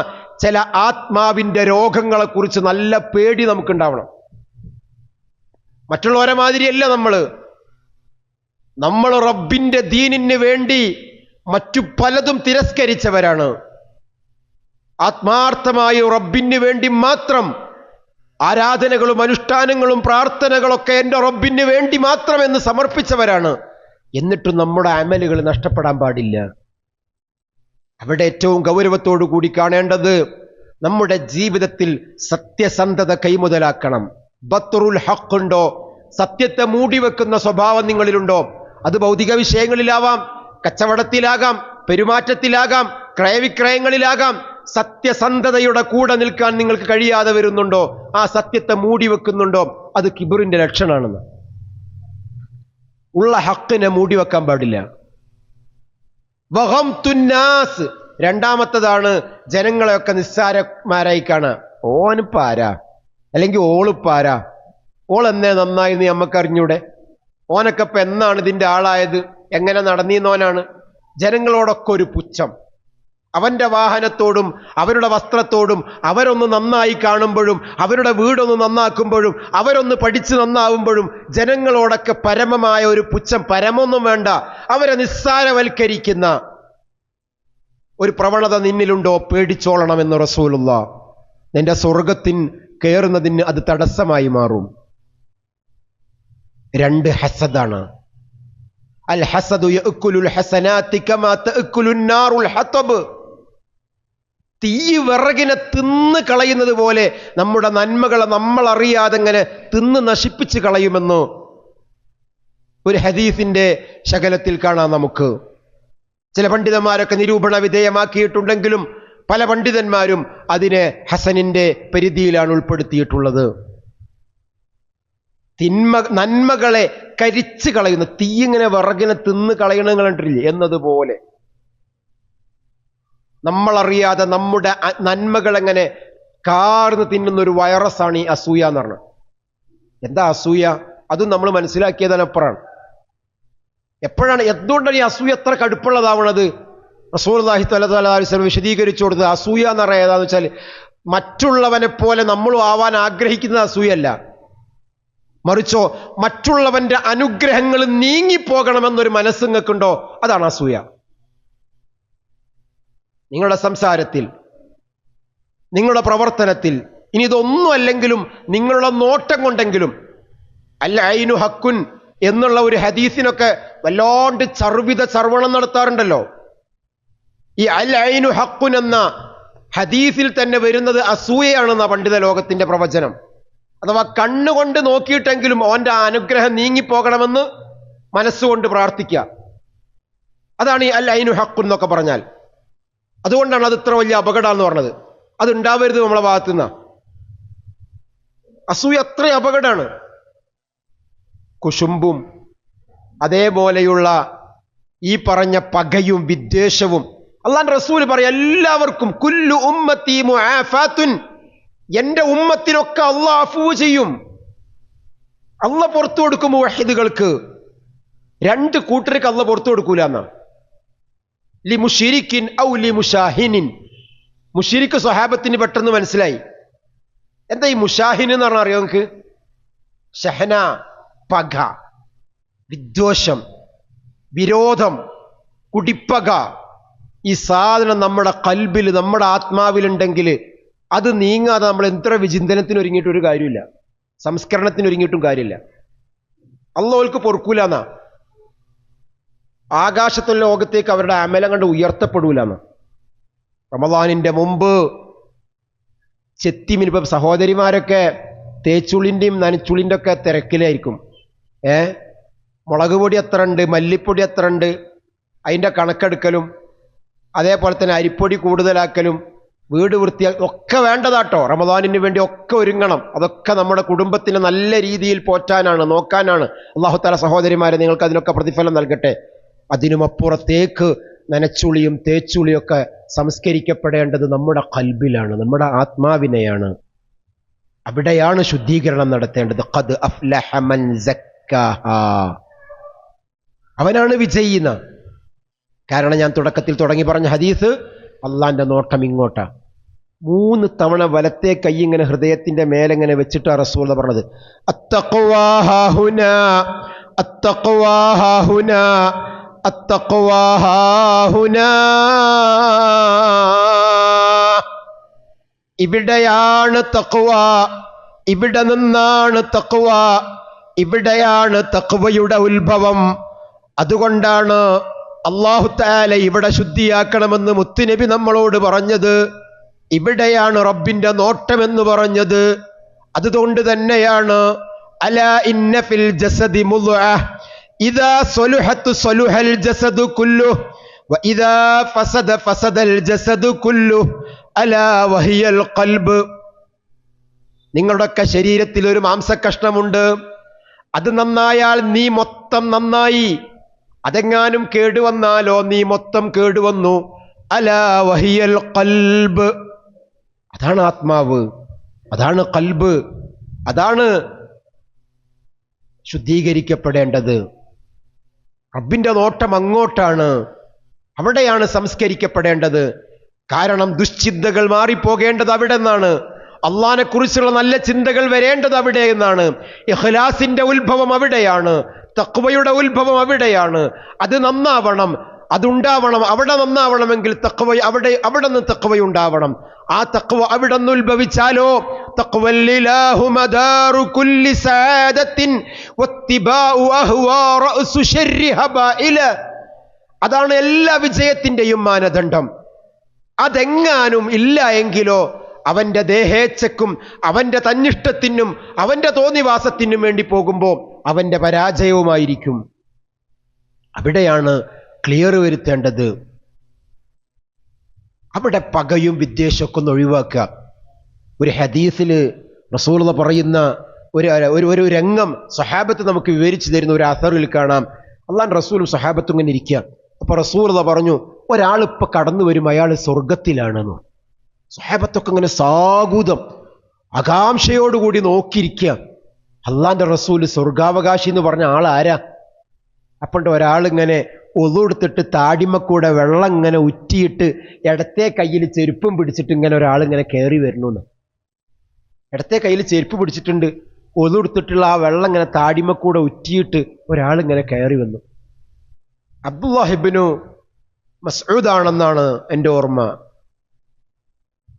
ചില ആത്മാവിന്റെ രോഗങ്ങളെ കുറിച്ച് നല്ല പേടി നമുക്കുണ്ടാവണം. മറ്റുള്ളവരെ മാതിരിയല്ല നമ്മൾ റബ്ബിന്റെ ദീനിന് വേണ്ടി മറ്റു പലതും തിരസ്കരിച്ചവരാണ്. ആത്മാർത്ഥമായി റബ്ബിന് വേണ്ടി മാത്രം ആരാധനകളും അനുഷ്ഠാനങ്ങളും പ്രാർത്ഥനകളൊക്കെ എൻ്റെ റബ്ബിന് വേണ്ടി മാത്രമെന്ന് സമർപ്പിച്ചവരാണ്. എന്നിട്ടും നമ്മുടെ അമലുകൾ നഷ്ടപ്പെടാൻ പാടില്ല. അവിടെ ഏറ്റവും ഗൗരവത്തോടു കൂടി കാണേണ്ടത് നമ്മുടെ ജീവിതത്തിൽ സത്യസന്ധത കൈമുതലാക്കണം. ബത്റുൽ ഹഖ് ഉണ്ടോ? സത്യത്തെ മൂടിവെക്കുന്ന സ്വഭാവം നിങ്ങളിലുണ്ടോ? അത് ഭൗതിക വിഷയങ്ങളിലാവാം, കച്ചവടത്തിലാകാം, പെരുമാറ്റത്തിലാകാം, ക്രയവിക്രയങ്ങളിലാകാം. സത്യസന്ധതയുടെ കൂടെ നിൽക്കാൻ നിങ്ങൾക്ക് കഴിയാതെ വരുന്നുണ്ടോ? ആ സത്യത്തെ മൂടിവെക്കുന്നുണ്ടോ? അത് കിബറിന്റെ ലക്ഷണമാണെന്ന്. ഉള്ള ഹക്കിനെ മൂടിവെക്കാൻ പാടില്ല. വഹംതുന്നാസ്, രണ്ടാമത്തതാണ് ജനങ്ങളെയൊക്കെ നിസ്സാരന്മാരായി കാണുക. ഓനിപ്പാരാ, അല്ലെങ്കിൽ ഓളിപ്പാരാ, ഓളെന്നേ നന്നായി നീ നമ്മക്കറിഞ്ഞൂടെ, ഓനൊക്കെ ഇപ്പൊ എന്നാണ് ഇതിന്റെ ആളായത്, എങ്ങനെ നടന്നീന്നോനാണ്. ജനങ്ങളോടൊക്കെ ഒരു പുച്ഛം. അവന്റെ വാഹനത്തോടും അവരുടെ വസ്ത്രത്തോടും അവരൊന്ന് നന്നായി കാണുമ്പോഴും അവരുടെ വീടൊന്ന് നന്നാക്കുമ്പോഴും അവരൊന്ന് പഠിച്ച് നന്നാവുമ്പോഴും ജനങ്ങളോടൊക്കെ പരമമായ ഒരു പുച്ഛം. പരമൊന്നും വേണ്ട, അവരെ നിസ്സാരവൽക്കരിക്കുന്ന ഒരു പ്രവണത നിന്നിലുണ്ടോ? പേടിച്ചോളണമെന്ന് റസൂലുള്ളാഹ്. നിന്റെ സ്വർഗത്തിൽ കയറുന്നതിന് അത് തടസ്സമായി മാറും. രണ്ട് ഹസദാണ്. അൽ ഹസദു യഅ്കുലുൽ ഹസനാതി കമാ തഅ്കുലുൻ നാറുൽ ഹതബ്. തീ വിറകിനെ തിന്ന് കളയുന്നത് പോലെ നമ്മുടെ നന്മകളെ നമ്മൾ അറിയാതെ ഇങ്ങനെ തിന്ന് നശിപ്പിച്ച് കളയുമെന്ന് ഒരു ഹദീസിന്റെ ശകലത്തിൽ കാണാം നമുക്ക്. ചില പണ്ഡിതന്മാരൊക്കെ നിരൂപണ വിധേയമാക്കിയിട്ടുണ്ടെങ്കിലും പല പണ്ഡിതന്മാരും അതിനെ ഹസനിന്റെ പരിധിയിലാണ് ഉൾപ്പെടുത്തിയിട്ടുള്ളത്. നന്മകളെ കരിച്ചു കളയുന്ന തീ ഇങ്ങനെ വിറകിനെ തിന്ന് കളയണങ്ങൾ കണ്ടില്ലേ എന്നതുപോലെ നമ്മളറിയാതെ നമ്മുടെ നന്മകൾ എങ്ങനെ കാർന്ന് തിന്നുന്ന ഒരു വൈറസാണ് ഈ അസൂയ എന്ന് പറഞ്ഞത്. എന്താ അസൂയ? അതും നമ്മൾ മനസ്സിലാക്കിയതാണ് അപ്പുറമാണ്. എപ്പോഴാണ്, എന്തുകൊണ്ടാണ് ഈ അസൂയ എത്ര കടുപ്പുള്ളതാവണത്? റസൂലുള്ളാഹി സ്വല്ലല്ലാഹു അലൈഹി വസല്ലം വിശദീകരിച്ചു കൊടുത്തത് അസൂയ എന്ന് പറയുന്നത് ഏതാന്ന് വെച്ചാൽ, മറ്റുള്ളവനെ പോലെ നമ്മളും ആവാൻ ആഗ്രഹിക്കുന്നത് അസൂയല്ല, മറിച്ചോ മറ്റുള്ളവന്റെ അനുഗ്രഹങ്ങൾ നീങ്ങിപ്പോകണമെന്നൊരു മനസ്സ് നിങ്ങൾക്കുണ്ടോ? അതാണ് അസൂയ. നിങ്ങളുടെ സംസാരത്തിൽ, നിങ്ങളുടെ പ്രവർത്തനത്തിൽ, ഇനി ഇതൊന്നും അല്ലെങ്കിലും നിങ്ങളുടെ നോട്ടം കൊണ്ടെങ്കിലും, അൽ ഐനു ഹക്കുൻ എന്നുള്ള ഒരു ഹദീസിനൊക്കെ വല്ലാണ്ട് ചർവണം നടത്താറുണ്ടല്ലോ. ഈ അൽ ഐനു ഹക്കുൻ എന്ന ഹദീസിൽ തന്നെ വരുന്നത് അസൂയയാണെന്ന പണ്ഡിത ലോകത്തിന്റെ പ്രവചനം. അഥവാ കണ്ണുകൊണ്ട് നോക്കിയിട്ടെങ്കിലും ഓന്റെ ആ അനുഗ്രഹം നീങ്ങിപ്പോകണമെന്ന് മനസ്സുകൊണ്ട് പ്രാർത്ഥിക്കുക. അതാണ് ഈ അൽ ഐനു ഹക്കുൻ എന്നൊക്കെ പറഞ്ഞാൽ. അതുകൊണ്ടാണ് അത് ഇത്ര വലിയ അപകടമെന്ന് പറഞ്ഞത്. അത് ഉണ്ടാവരുത് നമ്മളെ ഭാഗത്തുനിന്ന്. അസൂയ അത്ര അപകടമാണ്. കുശുമ്പും അതേപോലെയുള്ള ഈ പറഞ്ഞ പകയും വിദ്വേഷവും. അല്ലാഹുവിന്റെ റസൂൽ പറയാം, എല്ലാവർക്കും കുല്ലു ഉമ്മത്തി മുആഫാത്തുൻ, എന്റെ ഉമ്മത്തിനൊക്കെ അള്ളാഹ് അഫൂ ചെയ്യും, അള്ളാഹ് പുറത്തു കൊടുക്കും. മുവഹിദുകൾക്ക് രണ്ട് കൂട്ടർക്ക് അള്ളാഹ് പുറത്തു കൊടുക്കൂല എന്നാണ്. ലി മുശ്രിക്കിൻ ഔ ലി മുശാഹിനിൻ. മുശ്രിക്ക് സ്വഹാബത്തിന് പെട്ടെന്ന് മനസ്സിലായി. എന്താ ഈ മുഷാഹിൻ എന്ന് പറഞ്ഞാൽ അറിയോ നിങ്ങൾക്ക്? ഷഹന, പക, വിദ്വേഷം, വിരോധം, കുടിപ്പക, ഈ സാധനം നമ്മുടെ കൽബിൽ, നമ്മുടെ ആത്മാവിലുണ്ടെങ്കിൽ അത് നീങ്ങാതെ നമ്മൾ എത്ര വിചിന്തനത്തിന് ഒരുങ്ങിയിട്ട് ഒരു കാര്യമില്ല, സംസ്കരണത്തിന് ഒരുങ്ങിയിട്ടും കാര്യമില്ല. അള്ളാഹുക്ക് പൊറുക്കൂലെന്നാ. ആകാശത്തുള്ള ലോകത്തേക്ക് അവരുടെ അമലം കണ്ട് ഉയർത്തപ്പെടൂലെന്ന്. റമദാനിന്റെ മുമ്പ് ചെത്തിമിന് ഇപ്പം സഹോദരിമാരൊക്കെ തേച്ചുളിൻ്റെയും നനച്ചുളിൻ്റെ ഒക്കെ തിരക്കിലായിരിക്കും. മുളക് പൊടി എത്ര ഉണ്ട്, മല്ലിപ്പൊടി എത്ര ഉണ്ട്, അതിൻ്റെ കണക്കെടുക്കലും അതേപോലെ തന്നെ അരിപ്പൊടി കൂടുതലാക്കലും വീട് വൃത്തിയാക്കി ഒക്കെ വേണ്ടതാട്ടോ. റമദാനിന് വേണ്ടി ഒക്കെ ഒരുങ്ങണം. അതൊക്കെ നമ്മുടെ കുടുംബത്തിനെ നല്ല രീതിയിൽ പോറ്റാനാണ്, നോക്കാനാണ്. അല്ലാഹു തആല സഹോദരിമാരെ നിങ്ങൾക്ക് അതിനൊക്കെ പ്രതിഫലം നൽകട്ടെ. അതിനുമപ്പുറത്തേക്ക് നനച്ചുളിയും തേച്ചുളിയും ഒക്കെ സംസ്കരിക്കപ്പെടേണ്ടത് നമ്മുടെ ഖൽബിലാണ്, നമ്മുടെ ആത്മാവിനെയാണ്. അവിടെയാണ് ശുദ്ധീകരണം നടത്തേണ്ടത്. ഖദ് അഫ്ലഹ മൻ സക്കാഹാ, അവനാണ് വിജയിന. കാരണം ഞാൻ തുടക്കത്തിൽ തുടങ്ങി പറഞ്ഞ ഹദീസ്, അള്ളാന്റെ നോട്ടം ഇങ്ങോട്ടാ. 3 തവണ വലത്തെ കൈ ഇങ്ങനെ ഹൃദയത്തിന്റെ മേലെങ്ങനെ വെച്ചിട്ടാ റസൂൽ പറഞ്ഞത്, അത്തഖ്വാ ഹാഹുനാ, അത്തഖ്വാ ഹാഹുനാ, അത്തഖ്വാ ഹാഹുനാ. ഇവിടെയാണ് തഖ്വ, ഇവിടെ നിന്നാണ് തഖ്വ, ഇവിടെയാണ് തഖ്വയുടെ ഉത്ഭവം. അതുകൊണ്ടാണ് അല്ലാഹു തആല ഇവിടെ ശുദ്ധിയാക്കണമെന്ന് മുത്തുനബി നമ്മളോട് പറഞ്ഞത്. ഇവിടെയാണ് റബ്ബിന്റെ നോട്ടമെന്ന് പറഞ്ഞത്. അതുകൊണ്ട് തന്നെയാണ് അലാ ഇന്ന ഫിൽ ജസദി മുദ്അ ഇദാ സ്വലുഹത് സ്വലുഹൽ ജസദു കുല്ലു വ ഇദാ ഫസദ ഫസദൽ ജസദു കുല്ലു അലാ വഹിയൽ ഖൽബ്. നിങ്ങളുടെയൊക്കെ ശരീരത്തിൽ ഒരു മാംസകഷ്ണമുണ്ട്. അത് നന്നായാൽ നീ മൊത്തം നന്നായി. അതെങ്ങാനും കേടുവന്നാലോ നീ മൊത്തം കേടുവന്നു. അലാ വഹിയൽ ഖൽബ്. അതാണ് ആത്മാവ്, അതാണ് ഖൽബ്, അതാണ് ശുദ്ധീകരിക്കപ്പെടേണ്ടത്. റബ്ബിന്റെ നോട്ടം അങ്ങോട്ടാണ്, അവിടെയാണ് സംസ്കരിക്കപ്പെടേണ്ടത്. കാരണം ദുശ്ചിന്തകൾ മാറിപ്പോകേണ്ടത് അവിടെ നിന്നാണ്. അള്ളാഹിനെ കുറിച്ചുള്ള നല്ല ചിന്തകൾ വരേണ്ടത് അവിടെ നിന്നാണ്. ഇഖ്ലാസിന്റെ ഉത്ഭവം അവിടെയാണ്, തഖ്വയുടെ ഉത്ഭവം അവിടെയാണ്. അത് നന്നാവണം, അതുണ്ടാവണം. അവിടെ നന്നാവണമെങ്കിൽ തഖ്വ അവിടെ നിന്ന് തഖ്വയുണ്ടാവണം. ആ തഖ്വ അവിടെ നിന്ന് ഉത്ഭവിച്ചാലോ തഖ്വല്ലിലാഹു മദാറു കുല്ലി സഅദത്തിൻ വത്തിബാഉ അഹ്വാ റഅസു ശർരി ഹബായില. അതാണ് എല്ലാ വിജയത്തിന്റെയും മാനദണ്ഡം. അതെങ്ങാനും ഇല്ല എങ്കിലോ അവന്റെ ദേഹേച്ഛക്കും അവന്റെ തന്നിഷ്ടത്തിനും അവന്റെ തോന്നിവാസത്തിനും വേണ്ടി പോകുമ്പോൾ അവന്റെ പരാജയവുമായിരിക്കും. അവിടെയാണ് ക്ലിയർ വരുത്തേണ്ടത്. അവിടെ പകയും വിദ്വേഷമൊക്കെ ഒന്ന് ഒഴിവാക്കുക. ഒരു ഹദീസിൽ റസൂലുള്ളാഹി പറയുന്ന ഒരു രംഗം സ്വഹാബത്ത് നമുക്ക് വിവരിച്ചു തരുന്ന ഒരു അസറിൽ കാണാം. അള്ളാഹുവിന്റെ റസൂലും സ്വഹാബത്തും ഇങ്ങനെ ഇരിക്കുക. അപ്പൊ റസൂലുള്ളാഹി പറഞ്ഞു, ഒരാളിപ്പോ കടന്നു വരും, അയാൾ സ്വർഗത്തിലാണെന്ന്. സ്വഹാബത്തൊക്കെ ഇങ്ങനെ സാഗൂതം ആകാംക്ഷയോടുകൂടി നോക്കിയിരിക്കുക. അള്ളാന്റെ റസൂല് സ്വർഗാവകാശി എന്ന് പറഞ്ഞ ആളാരാ? അപ്പണ്ട് ഒരാളിങ്ങനെ ഒളുടുത്തിട്ട് താടിമക്കൂടെ വെള്ളം ഇങ്ങനെ ഉറ്റിയിട്ട് ഇടത്തെ കയ്യിൽ ചെരുപ്പും പിടിച്ചിട്ട് ഇങ്ങനെ ഒരാളിങ്ങനെ കയറി വരുന്നു. ഇടത്തെ കയ്യിൽ ചെരുപ്പ് പിടിച്ചിട്ടുണ്ട്, ഒളുടുത്തിട്ടുള്ള ആ വെള്ളം ഇങ്ങനെ താടിമക്കൂടെ ഉറ്റിയിട്ട് ഒരാളിങ്ങനെ കയറി വന്നു. അബ്ദുല്ലാഹ് ഇബ്നു മസ്ഊദ് ആണെന്നാണ് എൻ്റെ ഓർമ്മ.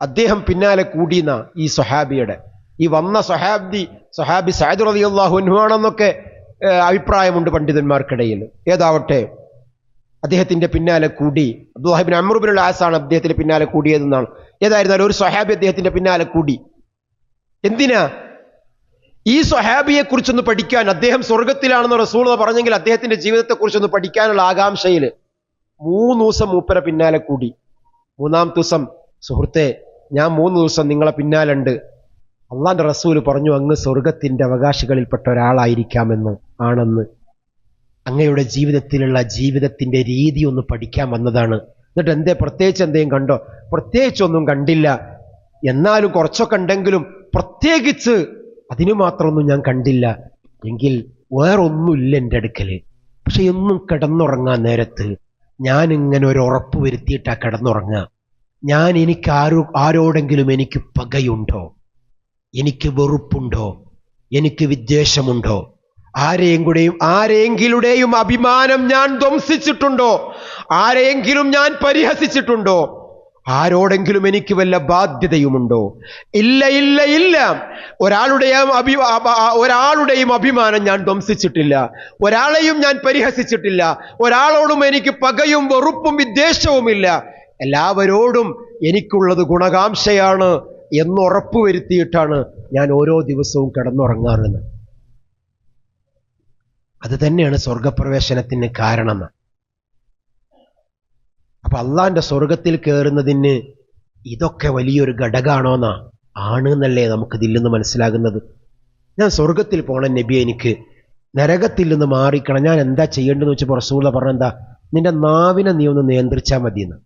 അദ്ദേഹം പിന്നാലെ കൂടിയെന്ന ഈ സ്വഹാബിയുടെ, ഈ വന്ന സ്വഹാബി സഅദ് റളിയല്ലാഹു അൻഹു ആണെന്നൊക്കെ അഭിപ്രായമുണ്ട് പണ്ഡിതന്മാർക്കിടയിൽ. ഏതാവട്ടെ, അദ്ദേഹത്തിന്റെ പിന്നാലെ കൂടി. അബ്ദുല്ലാഹ് ഇബ്നു അംർ ഇബ്നുൽ ആസ് ആണ് അദ്ദേഹത്തിന്റെ പിന്നാലെ കൂടിയതെന്നാണ്. ഏതായിരുന്നാലും ഒരു സ്വഹാബി അദ്ദേഹത്തിന്റെ പിന്നാലെ കൂടി. എന്തിനാ? ഈ സ്വഹാബിയെ കുറിച്ചൊന്ന് പഠിക്കാൻ. അദ്ദേഹം സ്വർഗത്തിലാണെന്ന് റസൂലുള്ളാഹി പറഞ്ഞെങ്കിൽ അദ്ദേഹത്തിന്റെ ജീവിതത്തെ കുറിച്ചൊന്ന് പഠിക്കാനുള്ള ആകാംക്ഷയിൽ 3 ദിവസം മൂപ്പര പിന്നാലെ കൂടി. 3-ാമത്തെ ദിവസം, സുഹൃത്തെ, ഞാൻ 3 ദിവസം നിങ്ങളെ പിന്നാലുണ്ട്. അള്ളാന്റെ റസൂല് പറഞ്ഞു, അങ്ങ് സ്വർഗത്തിന്റെ അവകാശികളിൽപ്പെട്ട ഒരാളായിരിക്കാമെന്ന്. ആണെന്ന്. അങ്ങയുടെ ജീവിതത്തിന്റെ രീതി ഒന്ന് പഠിക്കാൻ വന്നതാണ്. എന്നിട്ട് എന്തേ, പ്രത്യേകിച്ച് എന്തെങ്കിലും കണ്ടോ? പ്രത്യേകിച്ചൊന്നും കണ്ടില്ല. എന്നാലും കുറച്ചൊക്കെ ഉണ്ടെങ്കിലും പ്രത്യേകിച്ച് അതിനു മാത്രമൊന്നും ഞാൻ കണ്ടില്ല. എങ്കിൽ വേറൊന്നുമില്ല എൻ്റെ അടുക്കല്. പക്ഷെ എന്നും കിടന്നുറങ്ങാൻ നേരത്ത് ഞാനിങ്ങനെ ഒരു ഉറപ്പ് വരുത്തിയിട്ടാ കിടന്നുറങ്ങുക. എനിക്ക് ആരോടെങ്കിലും എനിക്ക് പകയുണ്ടോ? എനിക്ക് വെറുപ്പുണ്ടോ, എനിക്ക് വിദ്വേഷമുണ്ടോ, ആരെങ്കിലുടെയും അഭിമാനം ഞാൻ ധ്വംസിച്ചിട്ടുണ്ടോ, ആരെങ്കിലും ഞാൻ പരിഹസിച്ചിട്ടുണ്ടോ, ആരോടെങ്കിലും എനിക്ക് വല്ല ബാധ്യതയുമുണ്ടോ? ഇല്ല ഇല്ല ഇല്ല. ഒരാളുടെയും അഭിമാനം ഞാൻ ധ്വംസിച്ചിട്ടില്ല, ഒരാളെയും ഞാൻ പരിഹസിച്ചിട്ടില്ല, ഒരാളോടും എനിക്ക് പകയും വെറുപ്പും വിദ്വേഷവുമില്ല. എല്ലാവരോടും എനിക്കുള്ളത് ഗുണകാംക്ഷയാണ് എന്നുറപ്പുവരുത്തിയിട്ടാണ് ഞാൻ ഓരോ ദിവസവും കിടന്നുറങ്ങാറുള്ളത്. അത് തന്നെയാണ് സ്വർഗപ്രവേശനത്തിന് കാരണം. അപ്പൊ അള്ളാന്റെ സ്വർഗത്തിൽ കയറുന്നതിന് ഇതൊക്കെ വലിയൊരു ഘടകമാണോന്നാ? ആണ് എന്നല്ലേ നമുക്ക് ഇതിൽ നിന്ന് മനസ്സിലാകുന്നത്. ഞാൻ സ്വർഗത്തിൽ പോണ നബി, എനിക്ക് നരകത്തിൽ നിന്ന് മാറിക്കണം, ഞാൻ എന്താ ചെയ്യേണ്ടതെന്ന് വെച്ചപ്പോൾ റസൂല പറഞ്ഞെന്താ, നിന്റെ നാവിനെ നീ ഒന്ന് നിയന്ത്രിച്ചാൽ മതിയെന്ന്.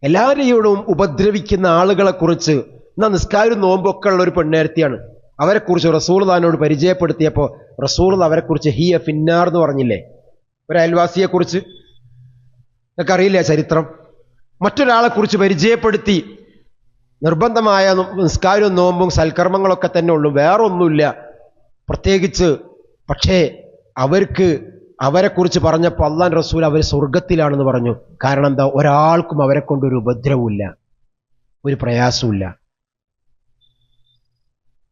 എല്ലാവരെയോടും ഉപദ്രവിക്കുന്ന ആളുകളെ കുറിച്ച്, എന്നാ നിസ്കാരം നോമ്പൊക്കെ ഉള്ള ഒരു പെണ്ണേരത്തിയാണ്, അവരെക്കുറിച്ച് റസൂലുള്ളാഹിനോട് പരിചയപ്പെടുത്തിയപ്പോൾ റസൂലുള്ളാഹി അവരെക്കുറിച്ച് ഹിയ ഫിന്നാർ എന്ന് പറഞ്ഞില്ലേ? ഒരു അയൽവാസിയെക്കുറിച്ച് നിങ്ങൾക്ക് അറിയില്ലേ ചരിത്രം? മറ്റൊരാളെ കുറിച്ച് പരിചയപ്പെടുത്തി. നിർബന്ധമായ നിസ്കാരവും നോമ്പും സൽക്കർമ്മങ്ങളൊക്കെ തന്നെ ഉള്ളൂ, വേറെ ഒന്നുമില്ല പ്രത്യേകിച്ച്. പക്ഷേ അവരെക്കുറിച്ച് പറഞ്ഞപ്പോൾ അള്ളാഹ് റസൂൽ അവർ സ്വർഗത്തിലാണെന്ന് പറഞ്ഞു. കാരണം എന്താ? ഒരാൾക്കും അവരെ കൊണ്ടൊരു ഉപദ്രവമില്ല, ഒരു പ്രയാസമില്ല.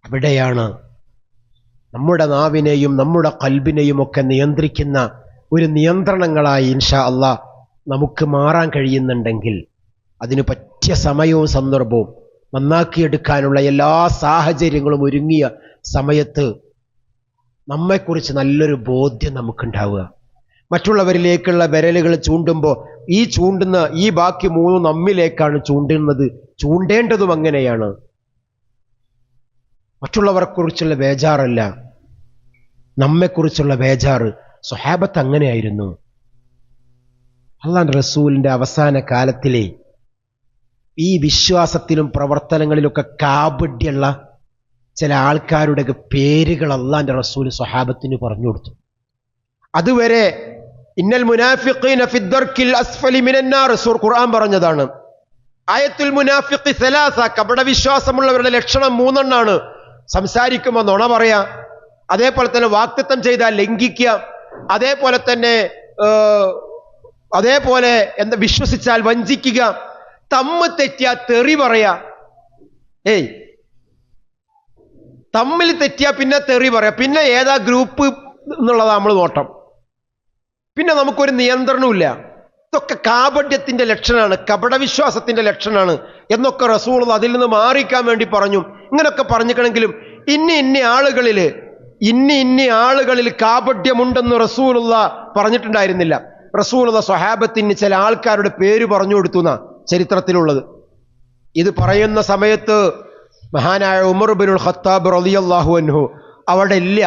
അവിടെയാണ് നമ്മുടെ നാവിനെയും നമ്മുടെ ഖൽബിനെയും ഒക്കെ നിയന്ത്രിക്കുന്ന ഒരു നിയന്ത്രണങ്ങളായി ഇൻഷാ അള്ളാഹ് നമുക്ക് മാറാൻ കഴിയുന്നുണ്ടെങ്കിൽ, അതിന് പറ്റിയ സമയവും സന്ദർഭവും നന്നാക്കിയെടുക്കാനുള്ള എല്ലാ സാഹചര്യങ്ങളും ഒരുങ്ങിയ സമയത്ത് നമ്മെക്കുറിച്ച് നല്ലൊരു ബോധ്യം നമുക്കുണ്ടാവുക. മറ്റുള്ളവരിലേക്കുള്ള വിരലുകൾ ചൂണ്ടുമ്പോൾ ഈ ബാക്കി മൂന്നും നമ്മിലേക്കാണ് ചൂണ്ടുന്നത്, ചൂണ്ടേണ്ടതും അങ്ങനെയാണ്. മറ്റുള്ളവരെക്കുറിച്ചുള്ള ബേജാറല്ല, നമ്മെക്കുറിച്ചുള്ള ബേജാറ്. സ്വഹാബത്ത് അങ്ങനെയായിരുന്നു. അല്ലാഹുവിന്റെ റസൂലിന്റെ അവസാന കാലത്തിലെ ഈ വിശ്വാസത്തിലും പ്രവർത്തനങ്ങളിലൊക്കെ കാപട്യുള്ള ചില ആൾക്കാരുടെ പേരുകൾ അല്ലാഹുവിന്റെ റസൂൽ സ്വഹാബത്തിന് പറഞ്ഞു കൊടുത്തു. അതുവരെ ഇന്നൽ മുനാഫിഖീന ഫിദ്ദർക്കിൽ അസ്ഫലി മിനന്നാർ ഖുർആൻ പറഞ്ഞതാണ്. ആയത്തുൽ മുനാഫിഖി സലാസ, കപട വിശ്വാസമുള്ളവരുടെ ലക്ഷണം 3 എണ്ണാണ്. സംസാരിക്കുമ്പോൾ നുണ പറയാ, അതേപോലെ തന്നെ വാക്തത്വം ചെയ്താൽ ലംഘിക്കുക, അതേപോലെ എന്താ വിശ്വസിച്ചാൽ വഞ്ചിക്കുക, തമ്മിൽ തെറ്റിയാ തെറി പറയാ. തമ്മിൽ തെറ്റിയാ പിന്നെ തെറി പറയാ, പിന്നെ ഏതാ ഗ്രൂപ്പ് എന്നുള്ളതാ നമ്മൾ നോട്ടം, പിന്നെ നമുക്കൊരു നിയന്ത്രണമില്ല. ഇതൊക്കെ കാപട്യത്തിന്റെ ലക്ഷണമാണ്, കപടവിശ്വാസത്തിന്റെ ലക്ഷണമാണ് എന്നൊക്കെ റസൂൽ അതിൽ നിന്ന് മാറിക്കാൻ വേണ്ടി പറഞ്ഞു. ഇങ്ങനൊക്കെ പറഞ്ഞിക്കണമെങ്കിലും ഇന്ന ആളുകളിൽ കാപട്യമുണ്ടെന്ന് റസൂലുള്ളാഹി പറഞ്ഞിട്ടുണ്ടായിരുന്നില്ല. റസൂലുള്ളാഹി സ്വഹാബത്തിന് ചില ആൾക്കാരുടെ പേര് പറഞ്ഞു കൊടുത്തു എന്നാ ചരിത്രത്തിലുള്ളത്. ഇത് പറയുന്ന സമയത്ത് മഹാനായ ഉമർ ഇബ്നുൽ ഖത്താബ് റളിയല്ലാഹു അൻഹു അവിടെ ഇല്ല.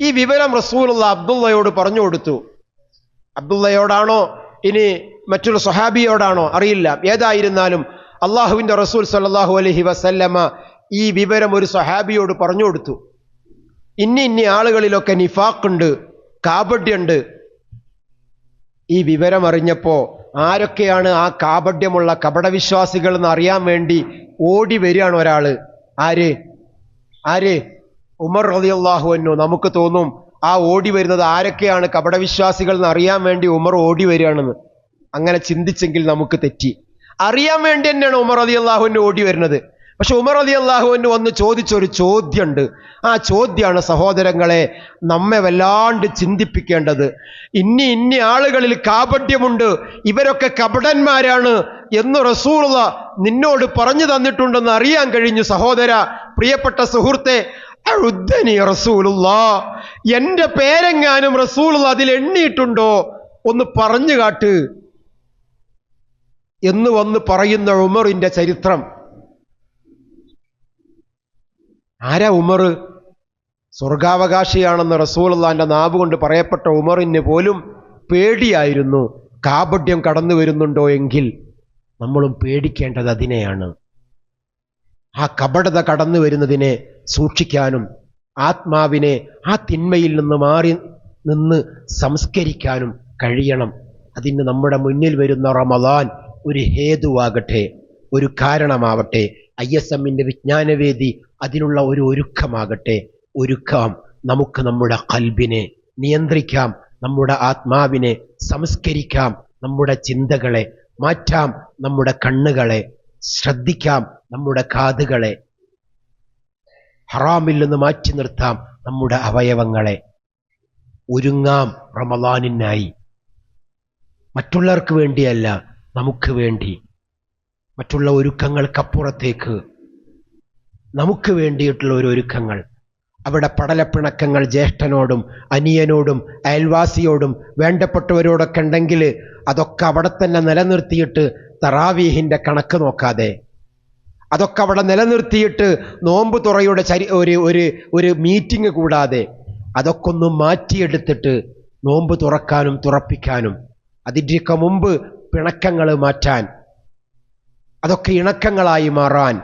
ഈ വിവരം റസൂലുള്ളാഹി അബ്ദുള്ളയോട് പറഞ്ഞു കൊടുത്തു. അബ്ദുള്ളയോടാണോ ഇനി മറ്റൊരു സ്വഹാബിയോടാണോ അറിയില്ല. ഏതായിരുന്നാലും അള്ളാഹുവിന്റെ റസൂൽ സല്ലല്ലാഹു അലൈഹി വസല്ലമ ഈ വിവരം ഒരു സ്വഹാബിയോട് പറഞ്ഞു കൊടുത്തു. ഇന്ന ആളുകളിലൊക്കെ നിഫാഖുണ്ട്, കാപട്യമുണ്ട്. ഈ വിവരം അറിഞ്ഞപ്പോ ആരൊക്കെയാണ് ആ കാപട്യമുള്ള കപടവിശ്വാസികൾ എന്ന് അറിയാൻ വേണ്ടി ഓടി വരികയാണ് ഒരാള്. ആര്? ഉമർ റളിയല്ലാഹു അൻഹു. നമുക്ക് തോന്നും ആ ഓടി വരുന്നത് ആരൊക്കെയാണ് കപടവിശ്വാസികൾ എന്ന് അറിയാൻ വേണ്ടി ഉമർ ഓടി വരികയാണെന്ന്. അങ്ങനെ ചിന്തിച്ചെങ്കിൽ നമുക്ക് തെറ്റി. അറിയാൻ വേണ്ടി തന്നെയാണ് ഉമർ റളിയല്ലാഹു അൻഹു ഓടി വരുന്നത്. പക്ഷെ ഉമർ റളിയല്ലാഹു അൻഹു വന്ന് ചോദിച്ചൊരു ചോദ്യമുണ്ട്. ആ ചോദ്യമാണ് സഹോദരങ്ങളെ നമ്മെ വല്ലാണ്ട് ചിന്തിപ്പിക്കേണ്ടത്. ഇന്ന ആളുകളിൽ കാപട്യമുണ്ട്, ഇവരൊക്കെ കപടന്മാരാണ് എന്ന് റസൂലുള്ളാഹി നിന്നോട് പറഞ്ഞു തന്നിട്ടുണ്ടെന്ന് അറിയാൻ കഴിഞ്ഞു. സഹോദര, പ്രിയപ്പെട്ട സുഹൃത്തെ, അഉദ്ദനി റസൂലുള്ളാഹി, എന്റെ പേരെങ്ങാനും റസൂലുള്ളാഹി അതിൽ എണ്ണിയിട്ടുണ്ടോ ഒന്ന് പറഞ്ഞു കാട്ട് എന്ന് വന്ന് പറയുന്ന ഉമറിന്റെ ചരിത്രം. ആരാ ഉമർ? സ്വർഗാവകാശിയാണെന്ന് റസൂലുള്ളാഹിന്റെ നാവ് കൊണ്ട് പറയപ്പെട്ട ഉമറിന് പോലും പേടിയായിരുന്നു. കാപട്യം കടന്നു വരുന്നുണ്ടോ എങ്കിൽ നമ്മളും പേടിക്കേണ്ടത് അതിനെയാണ്. ആ കപടത കടന്നു വരുന്നതിനെ സൂക്ഷിക്കാനും ആത്മാവിനെ ആ തിന്മയിൽ നിന്ന് മാറി നിന്ന് സംസ്കരിക്കാനും കഴിയണം. അതിന് നമ്മുടെ മുന്നിൽ വരുന്ന റമദാൻ ഒരു ഹേതുവാകട്ടെ, ഒരു കാരണമാവട്ടെ. ISMന്റെ വിജ്ഞാനവേദി അതിനുള്ള ഒരു ഒരുക്കമാകട്ടെ. ഒരുക്കാം. നമുക്ക് നമ്മുടെ ഖൽബിനെ നിയന്ത്രിക്കാം, നമ്മുടെ ആത്മാവിനെ സംസ്കരിക്കാം, നമ്മുടെ ചിന്തകളെ മാറ്റാം, നമ്മുടെ കണ്ണുകളെ ശ്രദ്ധിക്കാം, നമ്മുടെ കാതുകളെ ഹറാമിൽ നിന്ന് മാറ്റി നിർത്താം, നമ്മുടെ അവയവങ്ങളെ. ഒരുങ്ങാം റമളാനിനായി. മറ്റുള്ളവർക്ക് വേണ്ടിയല്ല, നമുക്ക് വേണ്ടി. മറ്റുള്ള ഒരുക്കങ്ങൾക്കപ്പുറത്തേക്ക് നമുക്ക് വേണ്ടിയിട്ടുള്ള ഒരു ഒരുക്കങ്ങൾ. അവിടെ പടലപ്പിണക്കങ്ങൾ ജ്യേഷ്ഠനോടും അനിയനോടും അയൽവാസിയോടും വേണ്ടപ്പെട്ടവരോടൊക്കെ ഉണ്ടെങ്കിൽ അതൊക്കെ അവിടെ തന്നെ നിലനിർത്തിയിട്ട് തറാവീഹിന്റെ കണക്ക് നോക്കാതെ, അതൊക്കെ അവിടെ നിലനിർത്തിയിട്ട് നോമ്പ് തുറയുടെ ഒരു മീറ്റിംഗ് കൂടാതെ അതൊക്കെ ഒന്ന് മാറ്റിയെടുത്തിട്ട് നോമ്പ് തുറക്കാനും തുറപ്പിക്കാനും, അതിൻ്റെയൊക്കെ മുമ്പ് പിണക്കങ്ങൾ മാറ്റാൻ, അതൊക്കെ ഇണക്കങ്ങളായി മാറാൻ,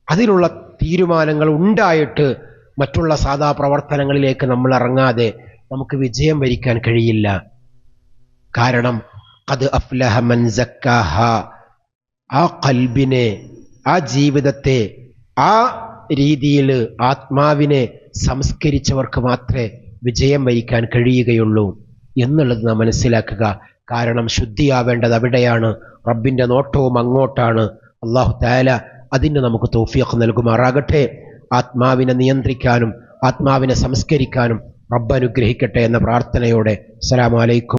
അതിനുള്ള തീരുമാനങ്ങൾ ഉണ്ടായിട്ട് മറ്റുള്ള സാധാ പ്രവർത്തനങ്ങളിലേക്ക് നമ്മൾ ഇറങ്ങാതെ നമുക്ക് വിജയം വരിക്കാൻ കഴിയില്ല. കാരണം ഖദ് അഫ്ലഹ മൻ സക്കാഹ, ആ ഖൽബിനെ, ആ ജീവിതത്തെ, ആ രീതിയിൽ ആത്മാവിനെ സംസ്കരിച്ചവർക്ക് മാത്രമേ വിജയം വരിക്കാൻ കഴിയുകയുള്ളൂ എന്നുള്ളത് നാം മനസ്സിലാക്കുക. കാരണം ശുദ്ധിയാവേണ്ടത് അവിടെയാണ്. റബ്ബിന്റെ നോട്ടവും അങ്ങോട്ടാണ്. അല്ലാഹു തആല അതിന് നമുക്ക് തൗഫീഖ് നൽകുമാറാകട്ടെ. ആത്മാവിനെ നിയന്ത്രിക്കാനും ആത്മാവിനെ സംസ്കരിക്കാനും റബ്ബ് അനുഗ്രഹിക്കട്ടെ എന്ന പ്രാർത്ഥനയോടെ അസ്സലാമു അലൈക്കും.